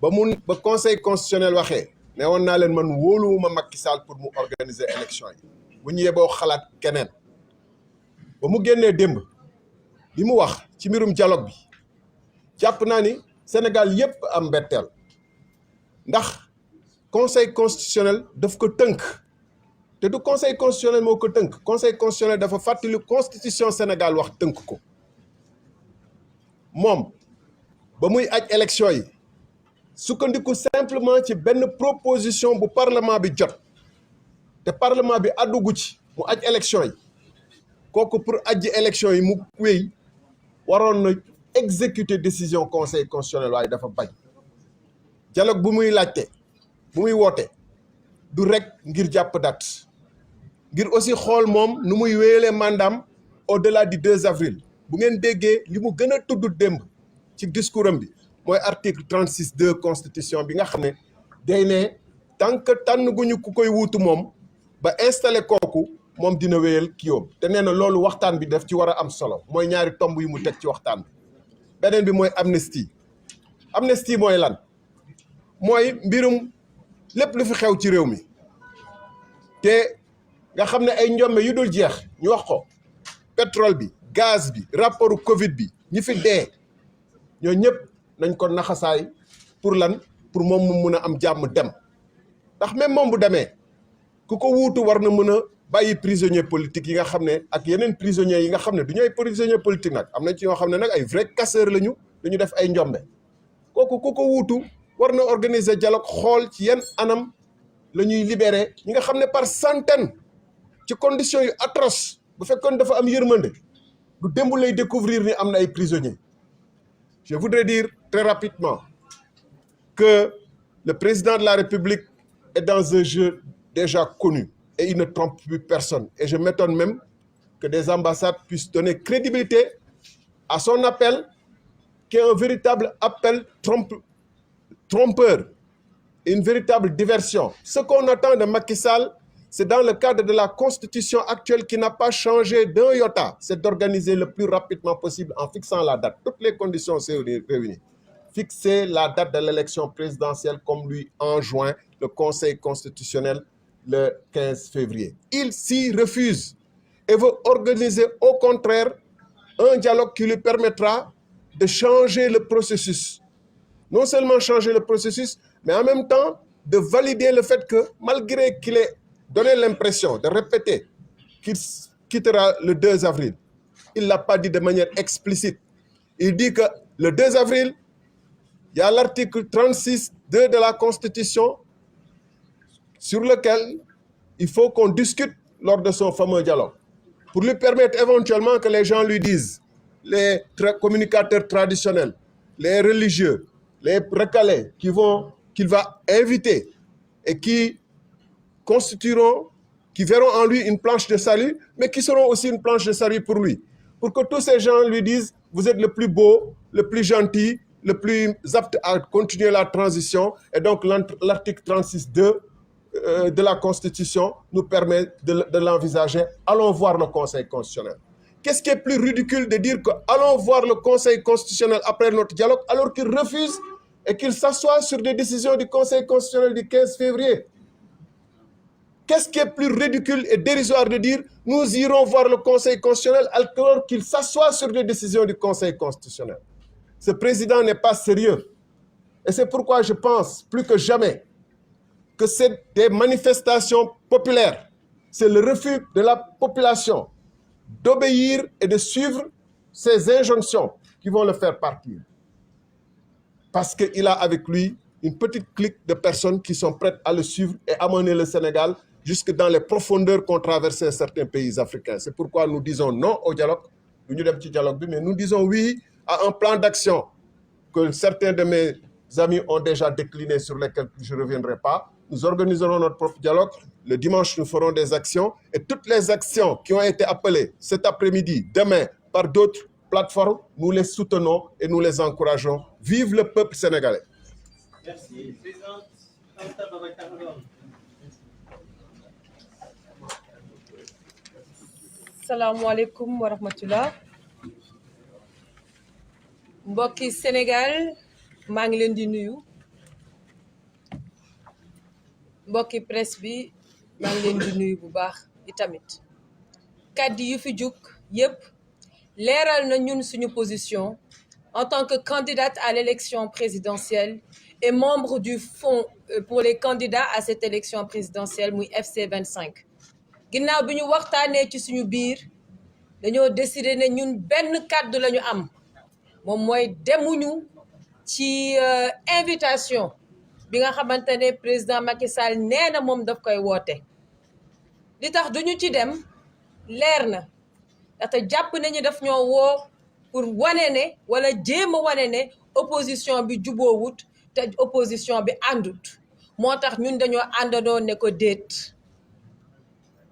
ba conseil constitutionnel waxee ne woon naa leen man wóoluwuma Macky Sall pour mu organiser élection yi bu ñu yeboo xalaat keneen ba mu génnee démb li mu wax ci mbirum dialogue bi jàpp naa ni Sénégal yépp am mbetteel ndax conseil constitutionnel daf ko tënk te du conseil constitutionnel moo ko tënk conseil constitutionnel dafa fàttali constitution Sénégal wax tënk ko moom ba muy aj élection yi sukkandiku simplement ci benn proposition bu parlement bi jot te parlement bi àddugu ci mu aj élection yi kooku pour ajji élection yi mu wéy waroon na exécuter décision conseil constitutionnel waaye dafa bañ dialogue bu muy laajte bu muy woote du rek ngir jàpp date ngir aussi xool moom nu muy wéyalee mandaam au-delà du 2 avril bu ngeen déggee li mu gën a tudd démb ci discours am bi mooy article 36(2) constitution bi nga xam ne day ne tant que tànn guñu ku koy wuutu moom ba installé kooku moom dina wéyal kiiwam te nee na loolu waxtaan bi daf ci war a am solo mooy ñaari tomb yu mu teg ci waxtaan bi beneen bi mooy amnistie mooy lan mooy mbirum lépp lu fi xew ci réew mi te nga xam ne ay njombe yu dul jeex ñu wax ko pétrole bi gaz bi rapportu Covid bi ñi fi dee ñoo ñëpp nañ ko naxasaay pour lan pour moom mu mun a am jàmm dem ndax même moom bu demee ku ko wuutu war na mën a bàyyi prisonnier politique yi nga xam ne ak yeneen prisonniers yi nga xam ne du ñu ay prisonnier politique nag am na ci ñoo xam ne nag ay vrai casseur lañu dañu def ay njombe kooku ku ko wuutu war na organiser dialogue xool ci yan anam la ñuy libérer ñi nga xam ne par centaine ci conditions yu atroce bu fekkoon dafa am yërmande du démb lay découvrir ni am na ay prisonniers je voudrais dire très rapidement que le président de la République est dans un jeu déjà connu et il ne trompe plus personne et je m'étonne même que des ambassades puissent donner crédibilité à son appel qui est un véritable appel trompeur, une véritable diversion. Ce qu'on attend de Macky Sall, c'est dans le cadre de la constitution actuelle qui n'a pas changé d'un iota, c'est d'organiser le plus rapidement possible en fixant la date. Toutes les conditions sont réunies. Fixer la date de l'élection présidentielle comme lui enjoint le Conseil constitutionnel le 15 février. Il s'y refuse et veut organiser au contraire un dialogue qui lui permettra de changer le processus. Non seulement changer le processus, mais en même temps de valider le fait que malgré qu'il ait donné l'impression de répéter qu'il quittera le 2 avril, il ne l'a pas dit de manière explicite. Il dit que le 2 avril, il y a l'article 36(2) de la Constitution sur lequel il faut qu'on discute lors de son fameux dialogue pour lui permettre éventuellement que les gens lui disent, les communicateurs traditionnels, les religieux, les recalés qu'il va inviter et qui verront en lui une planche de salut, mais qui seront aussi une planche de salut pour lui. Pour que tous ces gens lui disent, vous êtes le plus beau, le plus gentil, le plus apte à continuer la transition. Et donc l'article 36(2) de la Constitution nous permet de l'envisager. Allons voir le Conseil constitutionnel. Qu'est-ce qui est plus ridicule de dire que allons voir le Conseil constitutionnel après notre dialogue alors qu'il refuse et qu'il s'assoit sur des décisions du Conseil constitutionnel du 15 février? Qu'est-ce qui est plus ridicule et dérisoire de dire nous irons voir le Conseil constitutionnel alors qu'il s'assoit sur des décisions du Conseil constitutionnel? Ce président n'est pas sérieux. Et c'est pourquoi je pense plus que jamais que c'est des manifestations populaires. C'est le refus de la population d'obéir et de suivre ces injonctions qui vont le faire partir. Parce qu'il a avec lui une petite clique de personnes qui sont prêtes à le suivre et amener le Sénégal jusque dans les profondeurs qu'ont traversé certains pays africains. C'est pourquoi nous disons non au dialogue, mais nous disons oui à un plan d'action que certains de mes amis ont déjà décliné, sur lesquels je ne reviendrai pas, nous organiserons notre propre dialogue. Le dimanche, nous ferons des actions. Et toutes les actions qui ont été appelées cet après-midi, demain, par d'autres plateformes, nous les soutenons et nous les encourageons. Vive le peuple sénégalais. Merci. Présidente Anta Babacar Ngom. Salam alaikum wa rahmatullah. Mbokki Sénégal, maa ngi leen di nuyu. Mbokki presse bi, maa ngi leen di nuyu bu baax itamit. Kàddu yu fi juk yépp leeral na ñun suñu position en tant que candidate à l'élection présidentielle et membre du fonds pour les candidats à cette élection présidentielle muy FC25. Ginnaaw bi ñu waxtaanee ci suñu biir dañoo décider ne ñun benn kàddu lañu am moom mooy demuñu ci invitation bi nga xamante ne président Macky Sall nee na moom daf koy woote. Li tax duñu ci dem leer na ndaxte jàpp nañu daf ñoo woo pour wane ne wala jéem a wane ne opposition bi juboowut te opposition bi àndut moo tax ñun dañoo àndandoo ne ko déet.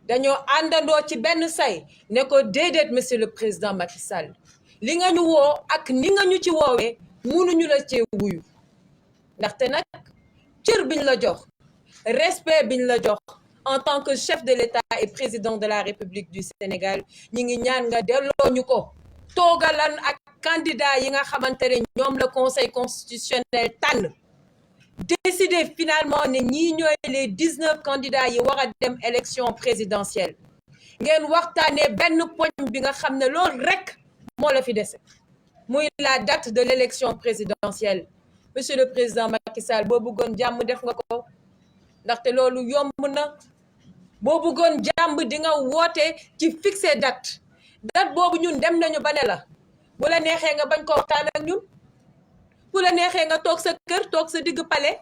dañoo àndandoo ci benn say ne ko déedéet monsieur le président Macky Sall li nga ñu woo ak ni nga ñu ci woowee mënuñu la cee wuyu ndaxte nag cër biñ la jox respect biñ la jox en tant que chef de l'État et président de la République du Sénégal ñi ngi ñaan nga delloo ñu ko toogalan ak candidat yi nga xamante ne ñoom la conseil constitutionnel tànn décider finalement ne ñii ñooy les 19 candidats yi war a dem élection présidentielle ngeen waxtaanee benn poñ bi nga xam ne loolu rek moo la fi dese muy la date de l'élection présidentielle. Monsieur le président Macky Sall boo bëggoon jàmm def nga ko ndaxte loolu yomb na boo bëggoon jàmm di nga woote ci fixé date boobu ñun dem nañu ba ne la bu la neexee nga bañ ko waxtaan ak ñun bu la neexee nga toog sa kër toog sa digg palais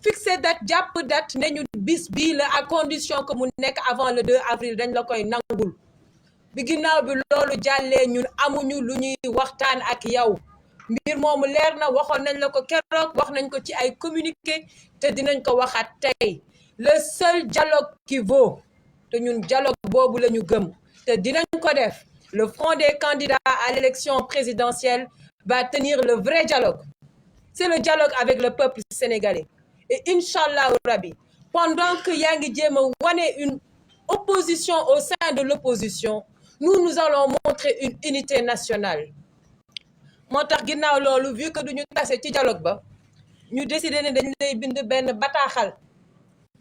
fixé date jàpp date ne ñu bis bii la à condition que mu nekk avant le 2 avril dañ la koy nangul bi ginnaaw bi loolu jàllee ñun amuñu lu ñuy waxtaan ak yow mbir moomu leer na waxoon nañ la ko keroog wax nañ ko ci ay communiqué te dinañ ko waxaat tey le seul dialogue qui vaut te ñun dialogue boobu la ñu gëm te dinañ ko def le front des candidats à l'élection présidentielle va tenir le vrai dialogue. C'est le dialogue avec le peuple sénégalais. Et Inch'Allah Rabbi, pendant que yaa ngi jéem a wane une opposition au sein de l'opposition, nous allons montrer une unité nationale. moo tax ginnaaw loolu vu que duñu tase ci dialogue ba ñu décidé ne dañ lay bind benn bataaxal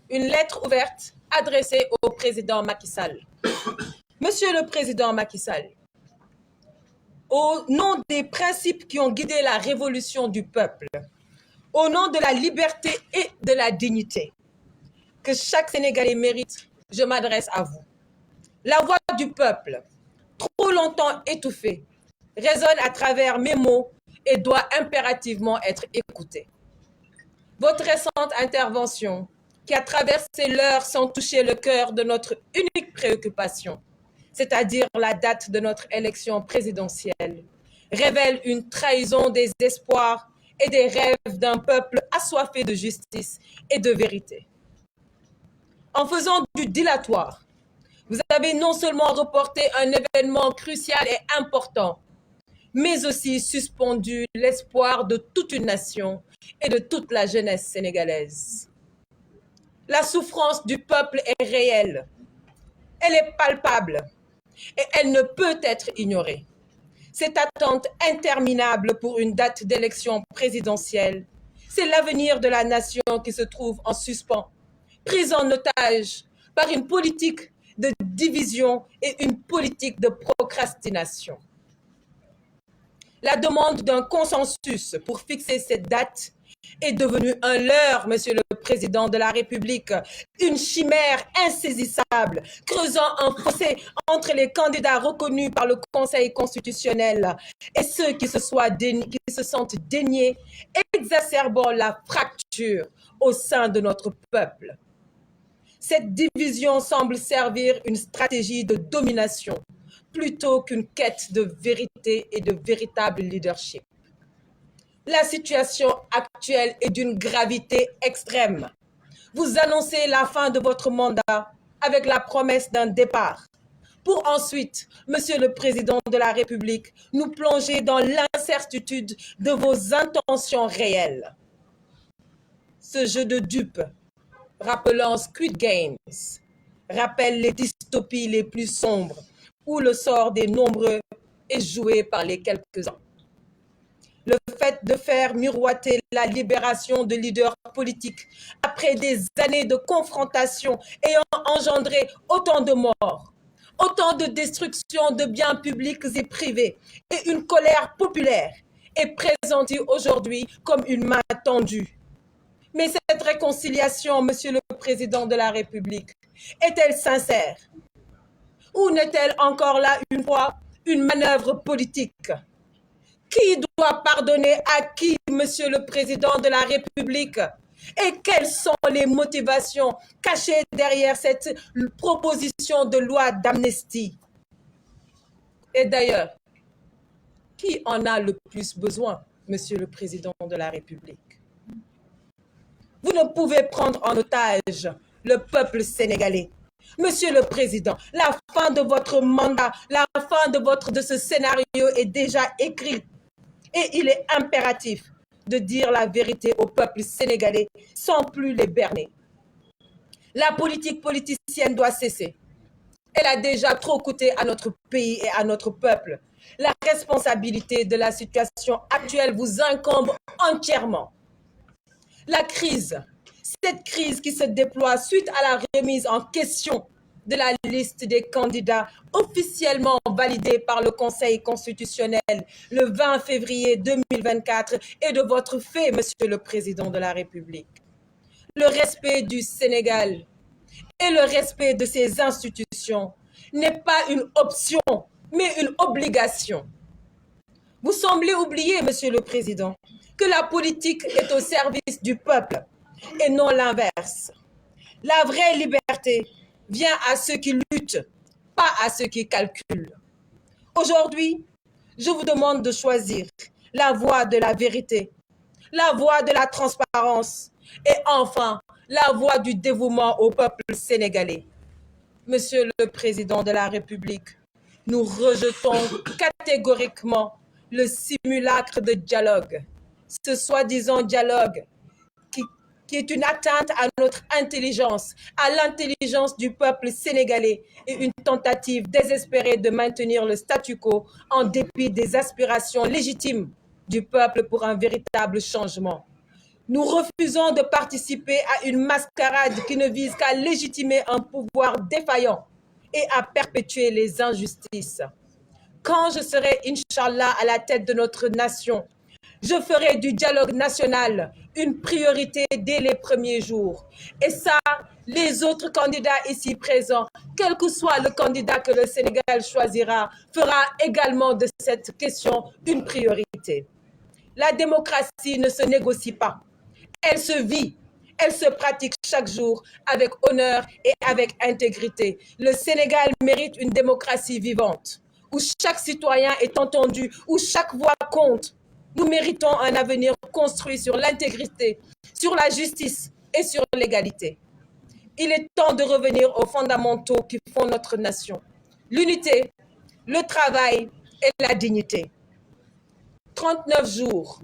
une lettre ouverte adressée au président Macky Sall. Monsieur le président Macky Sall, au nom des principes qui ont guidé la révolution du peuple, au nom de la liberté et de la dignité que chaque Sénégalais mérite, je m'adresse à vous. La voix du peuple, trop longtemps étouffée, résonne à travers mes mots et doit impérativement être écoutée. Votre récente intervention, qui a traversé l'heure sans toucher le cœur de notre unique préoccupation, c'est-à-dire la date de notre élection présidentielle, révèle une trahison des espoirs et des rêves d'un peuple assoiffé de justice et de vérité. En faisant du dilatoire, vous avez non seulement reporté un événement crucial et important, mais aussi suspendu l'espoir de toute une nation et de toute la jeunesse sénégalaise. La souffrance du peuple est réelle, elle est palpable et elle ne peut être ignorée. Cette attente interminable pour une date d'élection présidentielle, c'est l'avenir de la nation qui se trouve en suspens, prise en otage par une politique de division et une politique de procrastination. La demande d'un consensus pour fixer cette date est devenue un leurre, Monsieur le Président de la République, une chimère insaisissable, creusant un fossé entre les candidats reconnus par le Conseil constitutionnel et ceux qui se sentent déniés, exacerbant la fracture au sein de notre peuple. Cette division semble servir une stratégie de domination plutôt qu'une quête de vérité et de véritable leadership. La situation actuelle est d'une gravité extrême. vous annoncez la fin de votre mandat avec la promesse d'un départ, pour ensuite, Monsieur le Président de la République, nous plonger dans l'incertitude de vos intentions réelles. Ce jeu de dupes, rappelant Squid Games, rappelle les dystopies les plus sombres où le sort des nombreux est joué par les quelques-uns. Le fait de faire miroiter la libération de leaders politiques après des années de confrontation ayant engendré autant de morts, autant de destruction de biens publics et privés et une colère populaire est présentée aujourd'hui comme une main tendue. Mais cette réconciliation, Monsieur le Président de la République, est-elle sincère? Ou n'est-elle encore là une fois une manœuvre politique? Qui doit pardonner à qui, Monsieur le Président de la République? Et quelles sont les motivations cachées derrière cette proposition de loi d'amnistie? Et d'ailleurs, qui en a le plus besoin, Monsieur le Président de la République? Vous ne pouvez prendre en otage le peuple sénégalais. Monsieur le Président, la fin de votre mandat, la fin de ce scénario est déjà écrite. Et il est impératif de dire la vérité au peuple sénégalais sans plus les berner. La politique politicienne doit cesser. Elle a déjà trop coûté à notre pays et à notre peuple. La responsabilité de la situation actuelle vous incombe entièrement. La crise, cette crise qui se déploie suite à la remise en question de la liste des candidats officiellement validée par le Conseil constitutionnel le 20 février 2024 et de votre fait, Monsieur le Président de la République. Le respect du Sénégal et le respect de ses institutions n'est pas une option, mais une obligation. Vous semblez oublier, Monsieur le Président, que la politique est au service du peuple et non l'inverse. La vraie liberté vient à ceux qui luttent, pas à ceux qui calculent. Aujourd'hui, je vous demande de choisir la voie de la vérité, la voie de la transparence et enfin la voie du dévouement au peuple sénégalais. Monsieur le Président de la République, nous rejetons catégoriquement le simulacre de dialogue, ce soi-disant dialogue qui est une atteinte à notre intelligence, à l'intelligence du peuple sénégalais et une tentative désespérée de maintenir le statu quo en dépit des aspirations légitimes du peuple pour un véritable changement. Nous refusons de participer à une mascarade qui ne vise qu'à légitimer un pouvoir défaillant et à perpétuer les injustices. Quand je serai, Inch'Allah, à la tête de notre nation, je ferai du dialogue national une priorité dès les premiers jours. Et ça, les autres candidats ici présents, quel que soit le candidat que le Sénégal choisira, fera également de cette question une priorité. La démocratie ne se négocie pas. Elle se vit, elle se pratique chaque jour avec honneur et avec intégrité. Le Sénégal mérite une démocratie vivante, où chaque citoyen est entendu, où chaque voix compte. Nous méritons un avenir construit sur l'intégrité, sur la justice et sur l'égalité. Il est temps de revenir aux fondamentaux qui font notre nation. L'unité, le travail et la dignité. 39 jours,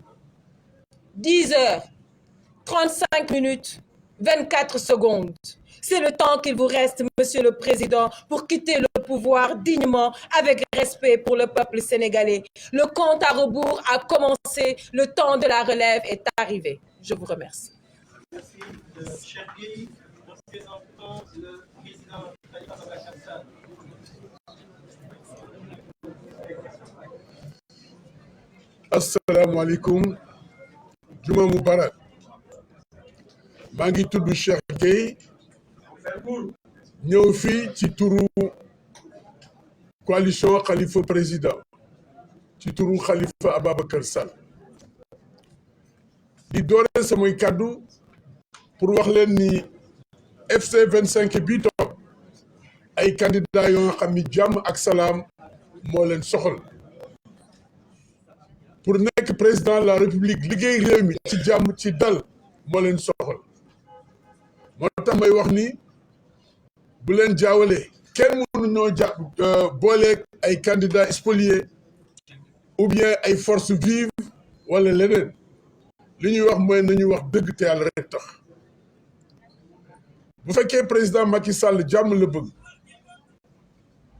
10 heures, 35 minutes, 24 secondes. C'est le temps qu'il vous reste, Monsieur le Président, pour quitter le pouvoir dignement, avec respect pour le peuple sénégalais. Le compte à rebours a commencé, le temps de la relève est arrivé. Je vous remercie. Merci. Cher Guy, représentant le président Khalifa Ababacar Sall. Assalamu alaikum. Juma Mubarak. maa ngi tudd Cheikh Gueye ñëw fii ci turu coalition Khalifa président ci turu Khalifa Ababacar Sall di doore samay kàddu pour wax leen ni FC 25 bii toog ay candidats yoo xam ni jàmm ak salaam moo leen soxal pour nekk président de la République liggéey réew mi ci jàmm ci dal moo leen soxal moo tax may wax ni bu leen jaawale kenn mënu ñoo booleeg ay candidats spoliés ou bien ay forces vives wala leneen li ñuy wax mooy nañuy wax dëgg te yàlla rek tax bu fekkee président Macky Sall jàmm la bëgg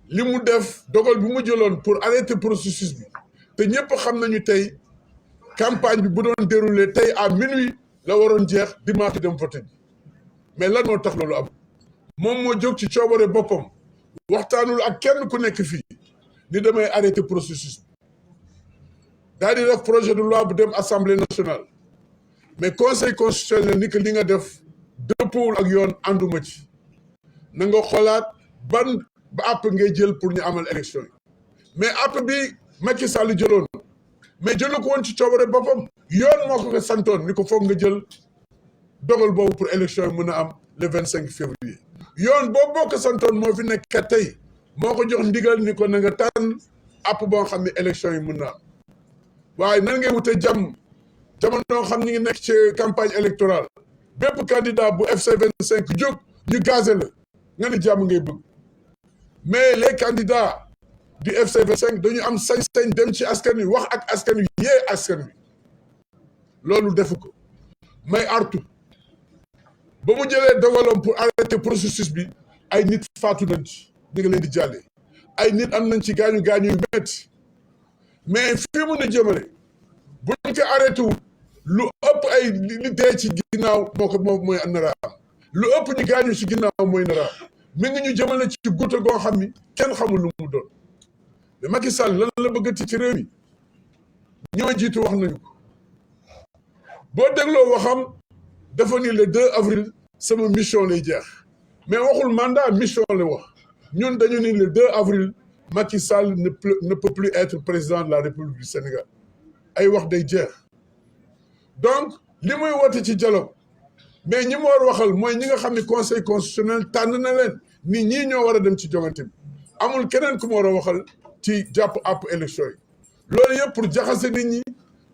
li mu def dogal bi mu jëloon pour arrêter processus bi te ñëpp xam nañu tey campagne bi bu doon déroulé tey à minuit la waroon jeex dimanche dem voté mais lan moo tax loolu am moom moo jóg ci coobare boppam waxtaanul ak kenn ku nekk fii ni damay arrêter processus bi daal di def projet de loi bu dem assemblée nationale mais conseil constitutionnel ni que li nga def dëppoowul ak yoon ànduma ci na nga xoolaat ban ba àpp ngay jël pour ñu amal élection yi mais àpp bi Macky Sall jëloon mais jëlu ko woon ci coobare boppam yoon moo ko santoon ni ko foog nga jël dogal boobu pour élection yi mën a am le 25 février yoon boobu boo ko santoon moo fi nekk tey moo ko jox ndigal ni ko na nga tànn àpp boo xam ne élection yi mën na am waaye nan ngay wute jàmm jamono xam ñi ngi nekk ci campagne électorale bépp candidat bu FC 25 jóg ñu gazé la nga ni jàmm ngay bëgg mais les candidats du FC 25 dañu am sañ-sañ dem ci askan wi wax ak askan wi yee askan wi loolu defu ko may artu ba mu jëlee dogalam pour arrêter processus bi ay nit faatu nañ ci ñu ngi leen di jàllee ay nit am nañ ci gaañu yu métti mais fii mun a jëmale buñ ko arrêté wul lu ëpp ay li dee ci ginnaaw moom mooy nara am lu ëpp ñu gaañu ci ginnaaw mooy nara am mi ngi ñu jëmale ci guuta goo xam ni kenn xamul lu mu doon mais Macky Sall lan la bëggati ci réew mi ñoo jiitu wax nañu ko boo dégloo waxam dafa ni le 2 avril sama mission lay jeex mais waxul mandat mission la wax ñun dañu ni le 2 avril Macky Sall ne peut plus être président de la République du Sénégal ay wax day jeex donc li muy woote ci dialogue mais ñi mu war waxal mooy ñi nga xam ne conseil constitutionnel tànn na leen ni ñii ñoo war a dem ci joŋante bi amul keneen ku mu war a waxal ci jàpp àpp élection yi loolu yëpp pour jaxase nit ñi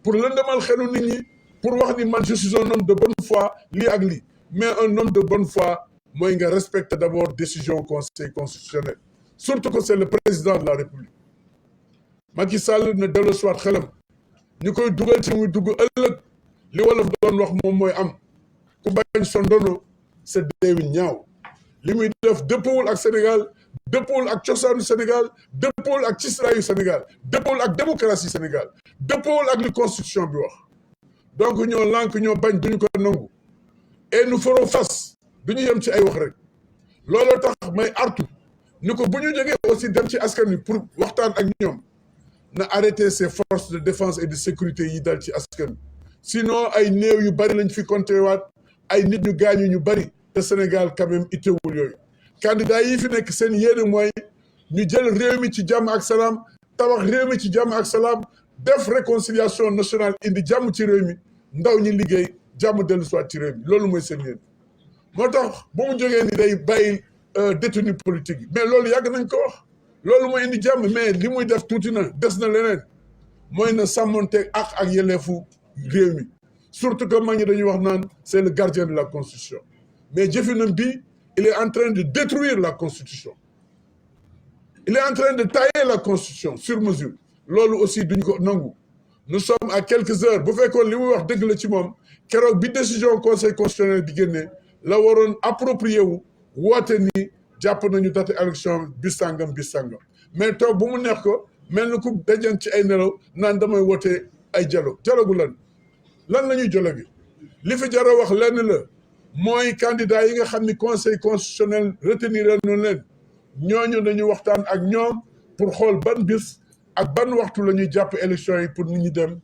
pour lëndëmal xelu nit ñi pour wax ni man je suis un homme de bonne foi lii ak lii mais un homme de bonne foi mooy nga respecter d'abord décision conseil constitutionnel surtout que c'est le président de la République Macky Sall na delloo soit xelam ñu koy dugal ci muy dugg ëllëg li wolof doon wax moom mooy am ku bañ sa ndono sa deewi ñaaw li muy def dëppawul ak Sénégal dëppawul ak cosaanu Sénégal dëppawul ak cislaayu Sénégal dëppawul ak démocratie Sénégal dëppawul ak li constitution bi wax donc ñoo lànk ñoo bañ duñu ko nangu et nous ferons face duñu yem ci ay wax rek looloo tax may artu ni ko bu ñu jógee aussi dem ci askan wi pour waxtaan ak ñoom na arrêter ces forces de défense et de sécurité yi dal ci askan wi sinon ay néew yu bari lañ fi compté waat ay nit ñu gaañu ñu bari te Sénégal quand même itteewul yooyu candidat yi fi nekk seen yéene mooy ñu jël réew mi ci jàmm ak salaam tabax réew mi ci jàmm ak salaam def réconciliation nationale indi jàmm ci réew mi ndaw ñi liggéey jàmm dellu soit ci réew mi loolu mooy seen yéene moo tax bu mu jógee ni day bàyyi détenu politique yi mais loolu yàgg nañ ko wax loolu mooy indi jàmm mais li muy def tuuti na des na leneen mooy na sàmmonteeg ak yelleefu réew mi surtout que mag ñi dañuy wax naan c'est le gardien de la constitution mais jëfinam bi il est en train de détruire la constitution il est en train de tailler la constitution sur mesure loolu aussi duñ ko nangu nous sommes à quelques heures bu fekkoon li muy wax dëgg la ci moom keroog bi décision conseil constitutionnel bi génnee la waroon approprié wu woote ni jàpp nañu date élection bis sàngam mais toog bu mu neex ko mel na ku dajan ci ay nelaw naan damay woote ay dialogue lan la ñuy dialogue li fi jar a wax lenn la mooy candidat yi nga xam ni conseil constitutionnel retenir noonu leen ñooñu dañu waxtaan ak ñoom pour xool ban bis ak ban waxtu la ñuy jàpp élection yi pour nit ñi dem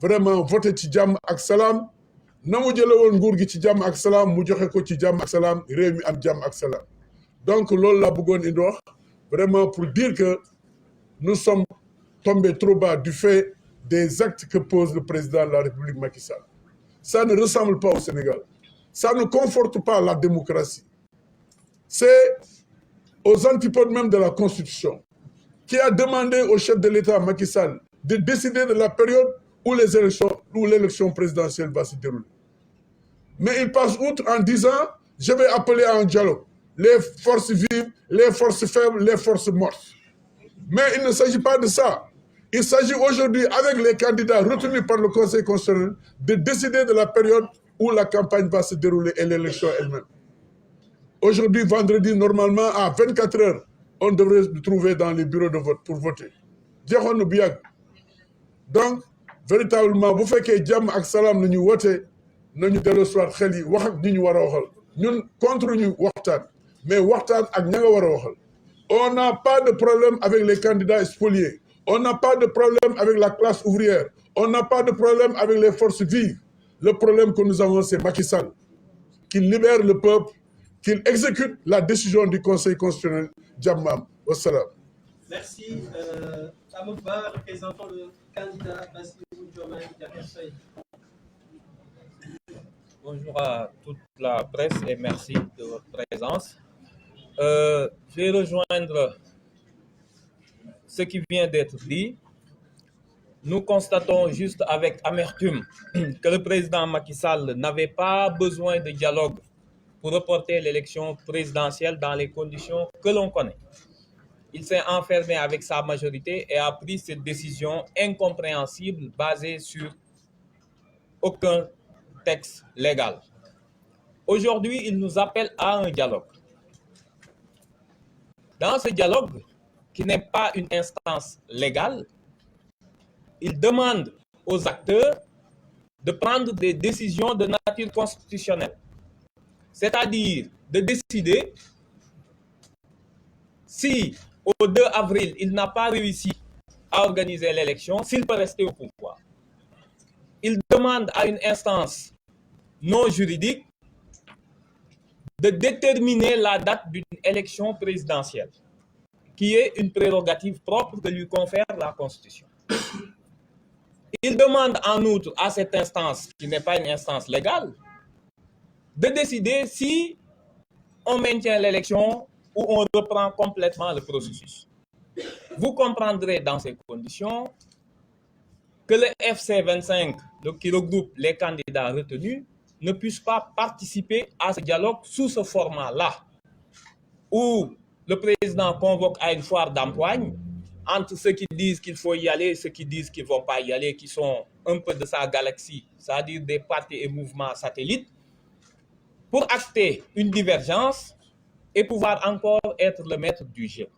vraiment voter ci jàmm ak salaam na mu jële woon nguur gi ci jàmm ak salaam mu joxe ko ci jàmm ak salaam réew mi am jàmm ak salaam donc loolu laa bëggoon indi wax vraiment pour dire que nous sommes tombés trop bas du fait des actes que pose le président de la République Macky Sall. Ça ne ressemble pas au Sénégal. Ça ne conforte pas la démocratie. C'est aux antipodes même de la Constitution qui a demandé au chef de l'État Macky Sall de décider de la période où l'élection présidentielle va se dérouler. Mais il passe outre en disant je vais appeler à un dialogue. Les forces vives, les forces faibles, les forces mortes. Mais il ne s'agit pas de ça. Il s'agit aujourd'hui, avec les candidats retenus par le Conseil constitutionnel, de décider de la période où la campagne va se dérouler et l'élection elle-même. Aujourd'hui, vendredi, normalement, à 24 heures, on devrait se trouver dans les bureaux de vote pour voter. Donc, véritablement, vous faites que Djam ak Salam nous voter, nous devons soit xel yi wax ak ñu wara waxal. Ñun contre ñu waxtaan, mais waxtaan ak ña nga wara waxal. On n'a pas de problème avec les candidats spoliés. On n'a pas de problème avec la classe ouvrière. On n'a pas de problème avec les forces vives. Le problème que nous avons, c'est Macky Sall, qu'il libère le peuple, qu'il exécute la décision du Conseil constitutionnel. Djamam. Wassalam. Merci. Amoukba, représentant le candidat Bassirou Diomaye Diakhar Faye. Bonjour à toute la presse et merci de votre présence. Je vais rejoindre ce qui vient d'être dit. Nous constatons juste avec amertume que le président Macky Sall n'avait pas besoin de dialogue pour reporter l'élection présidentielle dans les conditions que l'on connaît. Il s'est enfermé avec sa majorité et a pris cette décision incompréhensible basée sur aucun texte légal. Aujourd'hui, il nous appelle à un dialogue. Dans ce dialogue, qui n'est pas une instance légale, il demande aux acteurs de prendre des décisions de nature constitutionnelle, c'est-à-dire de décider si au 2 avril, il n'a pas réussi à organiser l'élection, s'il peut rester au pouvoir. Il demande à une instance non juridique de déterminer la date d'une élection présidentielle, qui est une prérogative propre que lui confère la Constitution. Il demande en outre à cette instance, qui n'est pas une instance légale, de décider si on maintient l'élection ou on reprend complètement le processus. Vous comprendrez dans ces conditions que le FC25, qui regroupe les candidats retenus, ne puisse pas participer à ce dialogue sous ce format-là, où le président convoque à une foire d'empoigne entre ceux qui disent qu'il faut y aller et ceux qui disent qu'ils ne vont pas y aller, qui sont un peu de sa galaxie, c'est-à-dire des partis et mouvements satellites, pour acter une divergence et pouvoir encore être le maître du jeu.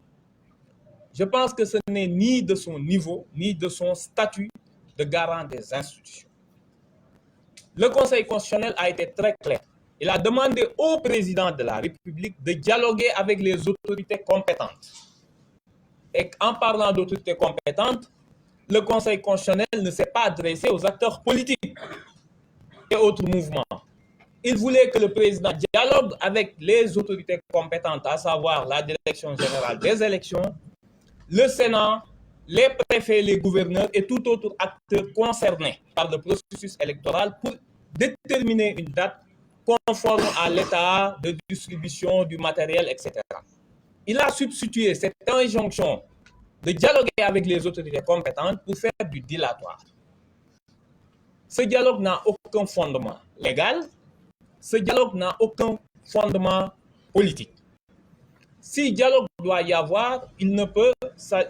Je pense que ce n'est ni de son niveau, ni de son statut de garant des institutions. Le Conseil constitutionnel a été très clair. Il a demandé au président de la République de dialoguer avec les autorités compétentes. Et en parlant d'autorités compétentes, le Conseil constitutionnel ne s'est pas adressé aux acteurs politiques et autres mouvements. Il voulait que le président dialogue avec les autorités compétentes, à savoir la Direction générale des élections, le Sénat, les préfets, les gouverneurs et tout autre acteur concerné par le processus électoral pour déterminer une date conforme à l'état de distribution du matériel, etc. Il a substitué cette injonction de dialoguer avec les autorités compétentes pour faire du dilatoire. Ce dialogue n'a aucun fondement légal, ce dialogue n'a aucun fondement politique. Si dialogue doit y avoir, il ne peut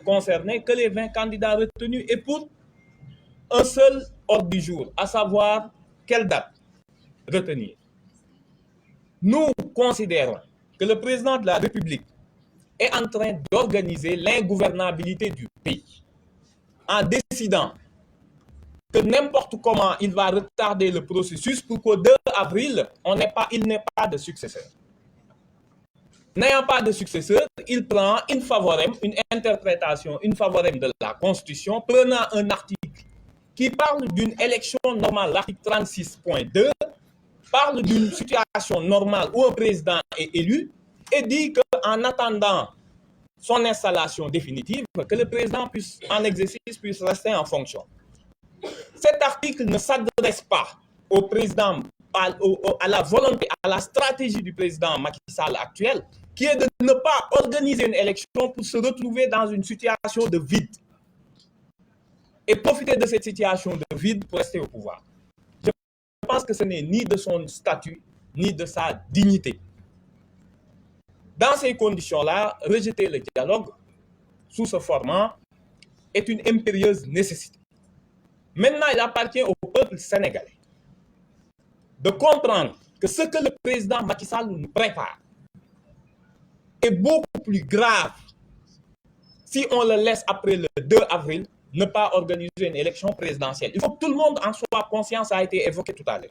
concerner que les 20 candidats retenus et pour un seul ordre du jour, à savoir quelle date retenir. Nous considérons que le président de la République est en train d'organiser l'ingouvernabilité du pays en décidant que n'importe comment il va retarder le processus pour qu'au 2 avril, il n'ait pas de successeur. N'ayant pas de successeur, il prend une favorem, une interprétation, une favorem de la Constitution, prenant un article qui parle d'une élection normale, l'article 36.2, parle d'une situation normale où un président est élu et dit qu'en attendant son installation définitive, que le président en exercice puisse rester en fonction. Cet article ne s'adresse pas au président, à la volonté, à la stratégie du président Macky Sall actuel, qui est de ne pas organiser une élection pour se retrouver dans une situation de vide et profiter de cette situation de vide pour rester au pouvoir. Je pense que ce n'est ni de son statut, ni de sa dignité. Dans ces conditions-là, rejeter le dialogue sous ce format est une impérieuse nécessité. Maintenant, il appartient au peuple sénégalais de comprendre que ce que le président Macky Sall nous prépare est beaucoup plus grave si on le laisse après le 2 avril ne pas organiser une élection présidentielle. Il faut que tout le monde en soit conscient, ça a été évoqué tout à l'heure.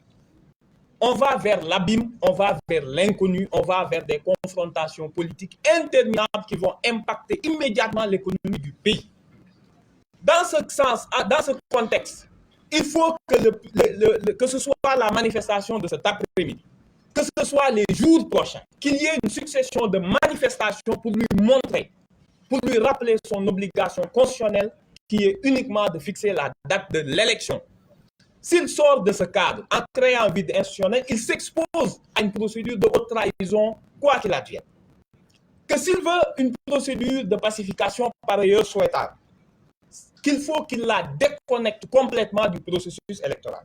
On va vers l'abîme, on va vers l'inconnu, on va vers des confrontations politiques interminables qui vont impacter immédiatement l'économie du pays. Dans ce sens, dans ce contexte, il faut que, que ce soit la manifestation de cet après-midi, que ce soit les jours prochains, qu'il y ait une succession de manifestations pour lui montrer, pour lui rappeler son obligation constitutionnelle qui est uniquement de fixer la date de l'élection. S'il sort de ce cadre en créant un vide institutionnel, il s'expose à une procédure de haute trahison, quoi qu'il advienne. Que s'il veut une procédure de pacification par ailleurs souhaitable, qu'il faut qu'il la déconnecte complètement du processus électoral.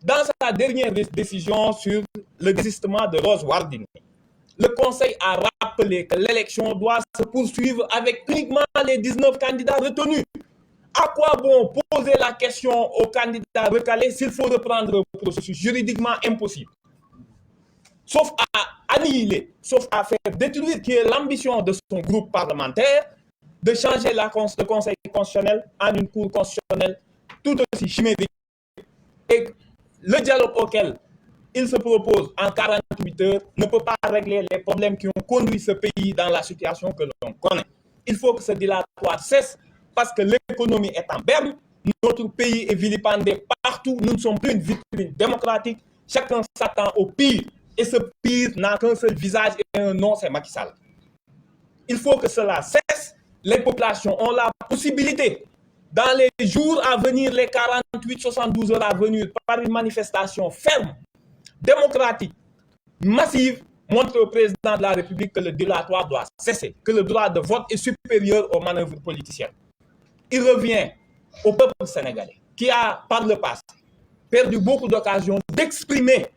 Dans sa dernière décision sur le désistement de Rose Wardini, le Conseil a rappelé que l'élection doit se poursuivre avec uniquement les 19 candidats retenus. À quoi bon poser la question aux candidats recalés s'il faut reprendre le processus juridiquement impossible? Sauf à annihiler, sauf à faire détruire, qui est l'ambition de son groupe parlementaire, de changer le Conseil constitutionnel en une cour constitutionnelle tout aussi chimérique. Et le dialogue auquel il se propose en 48 heures ne peut pas régler les problèmes qui ont conduit ce pays dans la situation que l'on connaît. Il faut que ce dilatoire cesse parce que l'économie est en berne, notre pays est vilipendé partout, nous ne sommes plus une vitrine démocratique, chacun s'attend au pire et ce pire n'a qu'un seul visage et un nom, c'est Macky Sall. Il faut que cela cesse. Les populations ont la possibilité, dans les jours à venir, les 48-72 heures à venir, par une manifestation ferme, démocratique, massive, montre au président de la République que le dilatoire doit cesser, que le droit de vote est supérieur aux manœuvres politiciennes. Il revient au peuple sénégalais, qui a, par le passé, perdu beaucoup d'occasions d'exprimer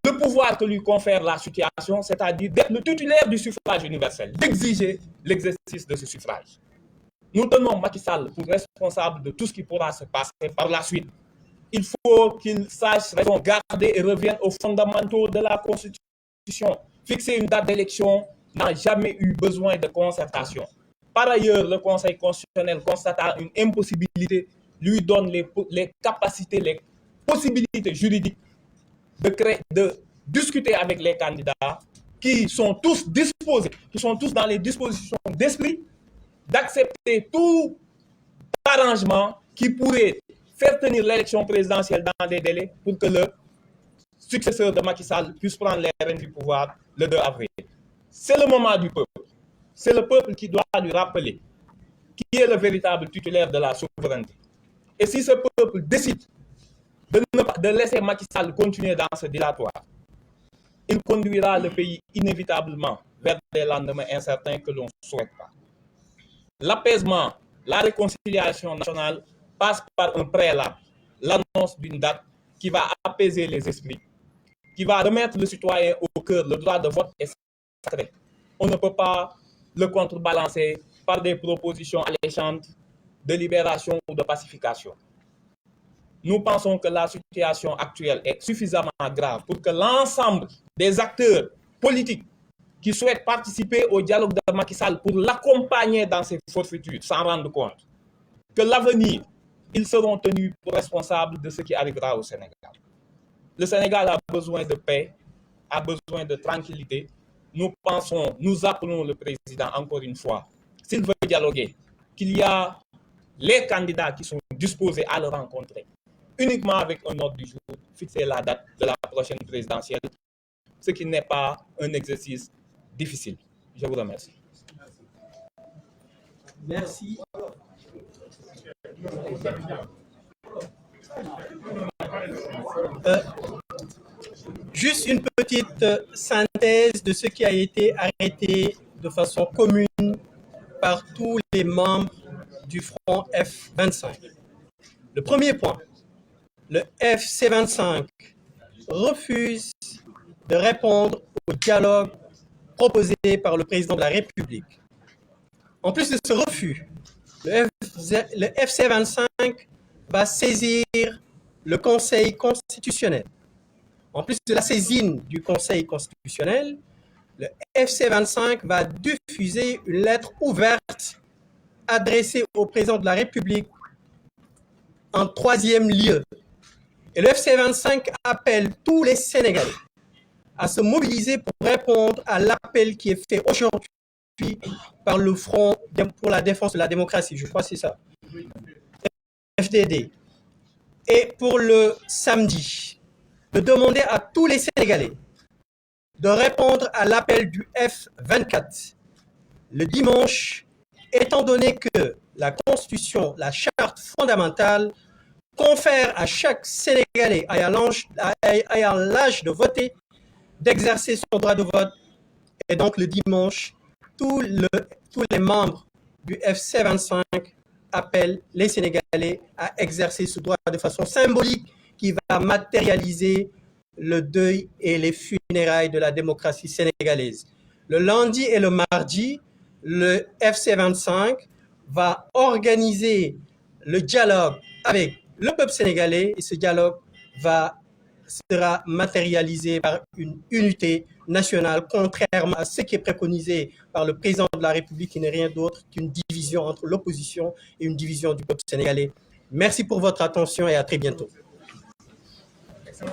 le pouvoir que lui confère la situation, c'est-à-dire d'être le titulaire du suffrage universel, d'exiger l'exercice de ce suffrage. Nous tenons Macky Sall pour responsable de tout ce qui pourra se passer par la suite. Il faut qu'il sache raison garder et revienne aux fondamentaux de la Constitution. Fixer une date d'élection n'a jamais eu besoin de concertation. Par ailleurs, le Conseil constitutionnel, constatant une impossibilité, lui donne les capacités, les possibilités juridiques de discuter avec les candidats qui sont tous disposés, qui sont tous dans les dispositions d'esprit, d'accepter tout arrangement qui pourrait faire tenir l'élection présidentielle dans des délais pour que le successeur de Macky Sall puisse prendre les rênes du pouvoir le 2 avril. C'est le moment du peuple. C'est le peuple qui doit lui rappeler qui est le véritable titulaire de la souveraineté. Et si ce peuple décide de laisser Macky Sall continuer dans ce dilatoire, il conduira le pays inévitablement vers des lendemains incertains que l'on ne souhaite pas. L'apaisement, la réconciliation nationale passe par un préalable, l'annonce d'une date qui va apaiser les esprits, qui va remettre le citoyen au cœur. Le droit de vote est sacré. On ne peut pas le contrebalancer par des propositions alléchantes de libération ou de pacification. Nous pensons que la situation actuelle est suffisamment grave pour que l'ensemble des acteurs politiques qui souhaitent participer au dialogue de Macky Sall pour l'accompagner dans ses forfaitures s'en rendent compte. Que l'avenir, ils seront tenus pour responsables de ce qui arrivera au Sénégal. Le Sénégal a besoin de paix, a besoin de tranquillité. Nous pensons, nous appelons le président encore une fois, s'il veut dialoguer, qu'il y a les candidats qui sont disposés à le rencontrer. Uniquement avec un ordre du jour, fixer la date de la prochaine présidentielle, ce qui n'est pas un exercice difficile. Je vous remercie. Merci. Juste une petite synthèse de ce qui a été arrêté de façon commune par tous les membres du Front F-25. Le premier point, le FC-25 refuse de répondre au dialogue proposé par le président de la République. En plus de ce refus, le FC25 va saisir le Conseil constitutionnel. En plus de la saisine du Conseil constitutionnel, le FC25 va diffuser une lettre ouverte adressée au président de la République en troisième lieu. Et le FC25 appelle tous les Sénégalais à se mobiliser pour répondre à l'appel qui est fait aujourd'hui par le Front pour la défense de la démocratie. Je crois que c'est ça. FDD. Et pour le samedi, de demander à tous les Sénégalais de répondre à l'appel du F24. Le dimanche, étant donné que la Constitution, la charte fondamentale, confère à chaque Sénégalais ayant l'âge de voter d'exercer son droit de vote. Et donc le dimanche, tous les membres du FC25 appellent les Sénégalais à exercer ce droit de façon symbolique qui va matérialiser le deuil et les funérailles de la démocratie sénégalaise. Le lundi et le mardi, le FC25 va organiser le dialogue avec le peuple sénégalais et ce dialogue sera matérialisé par une unité nationale, contrairement à ce qui est préconisé par le président de la République, qui n'est rien d'autre qu'une division entre l'opposition et une division du peuple sénégalais. Merci pour votre attention et à très bientôt. Excellent.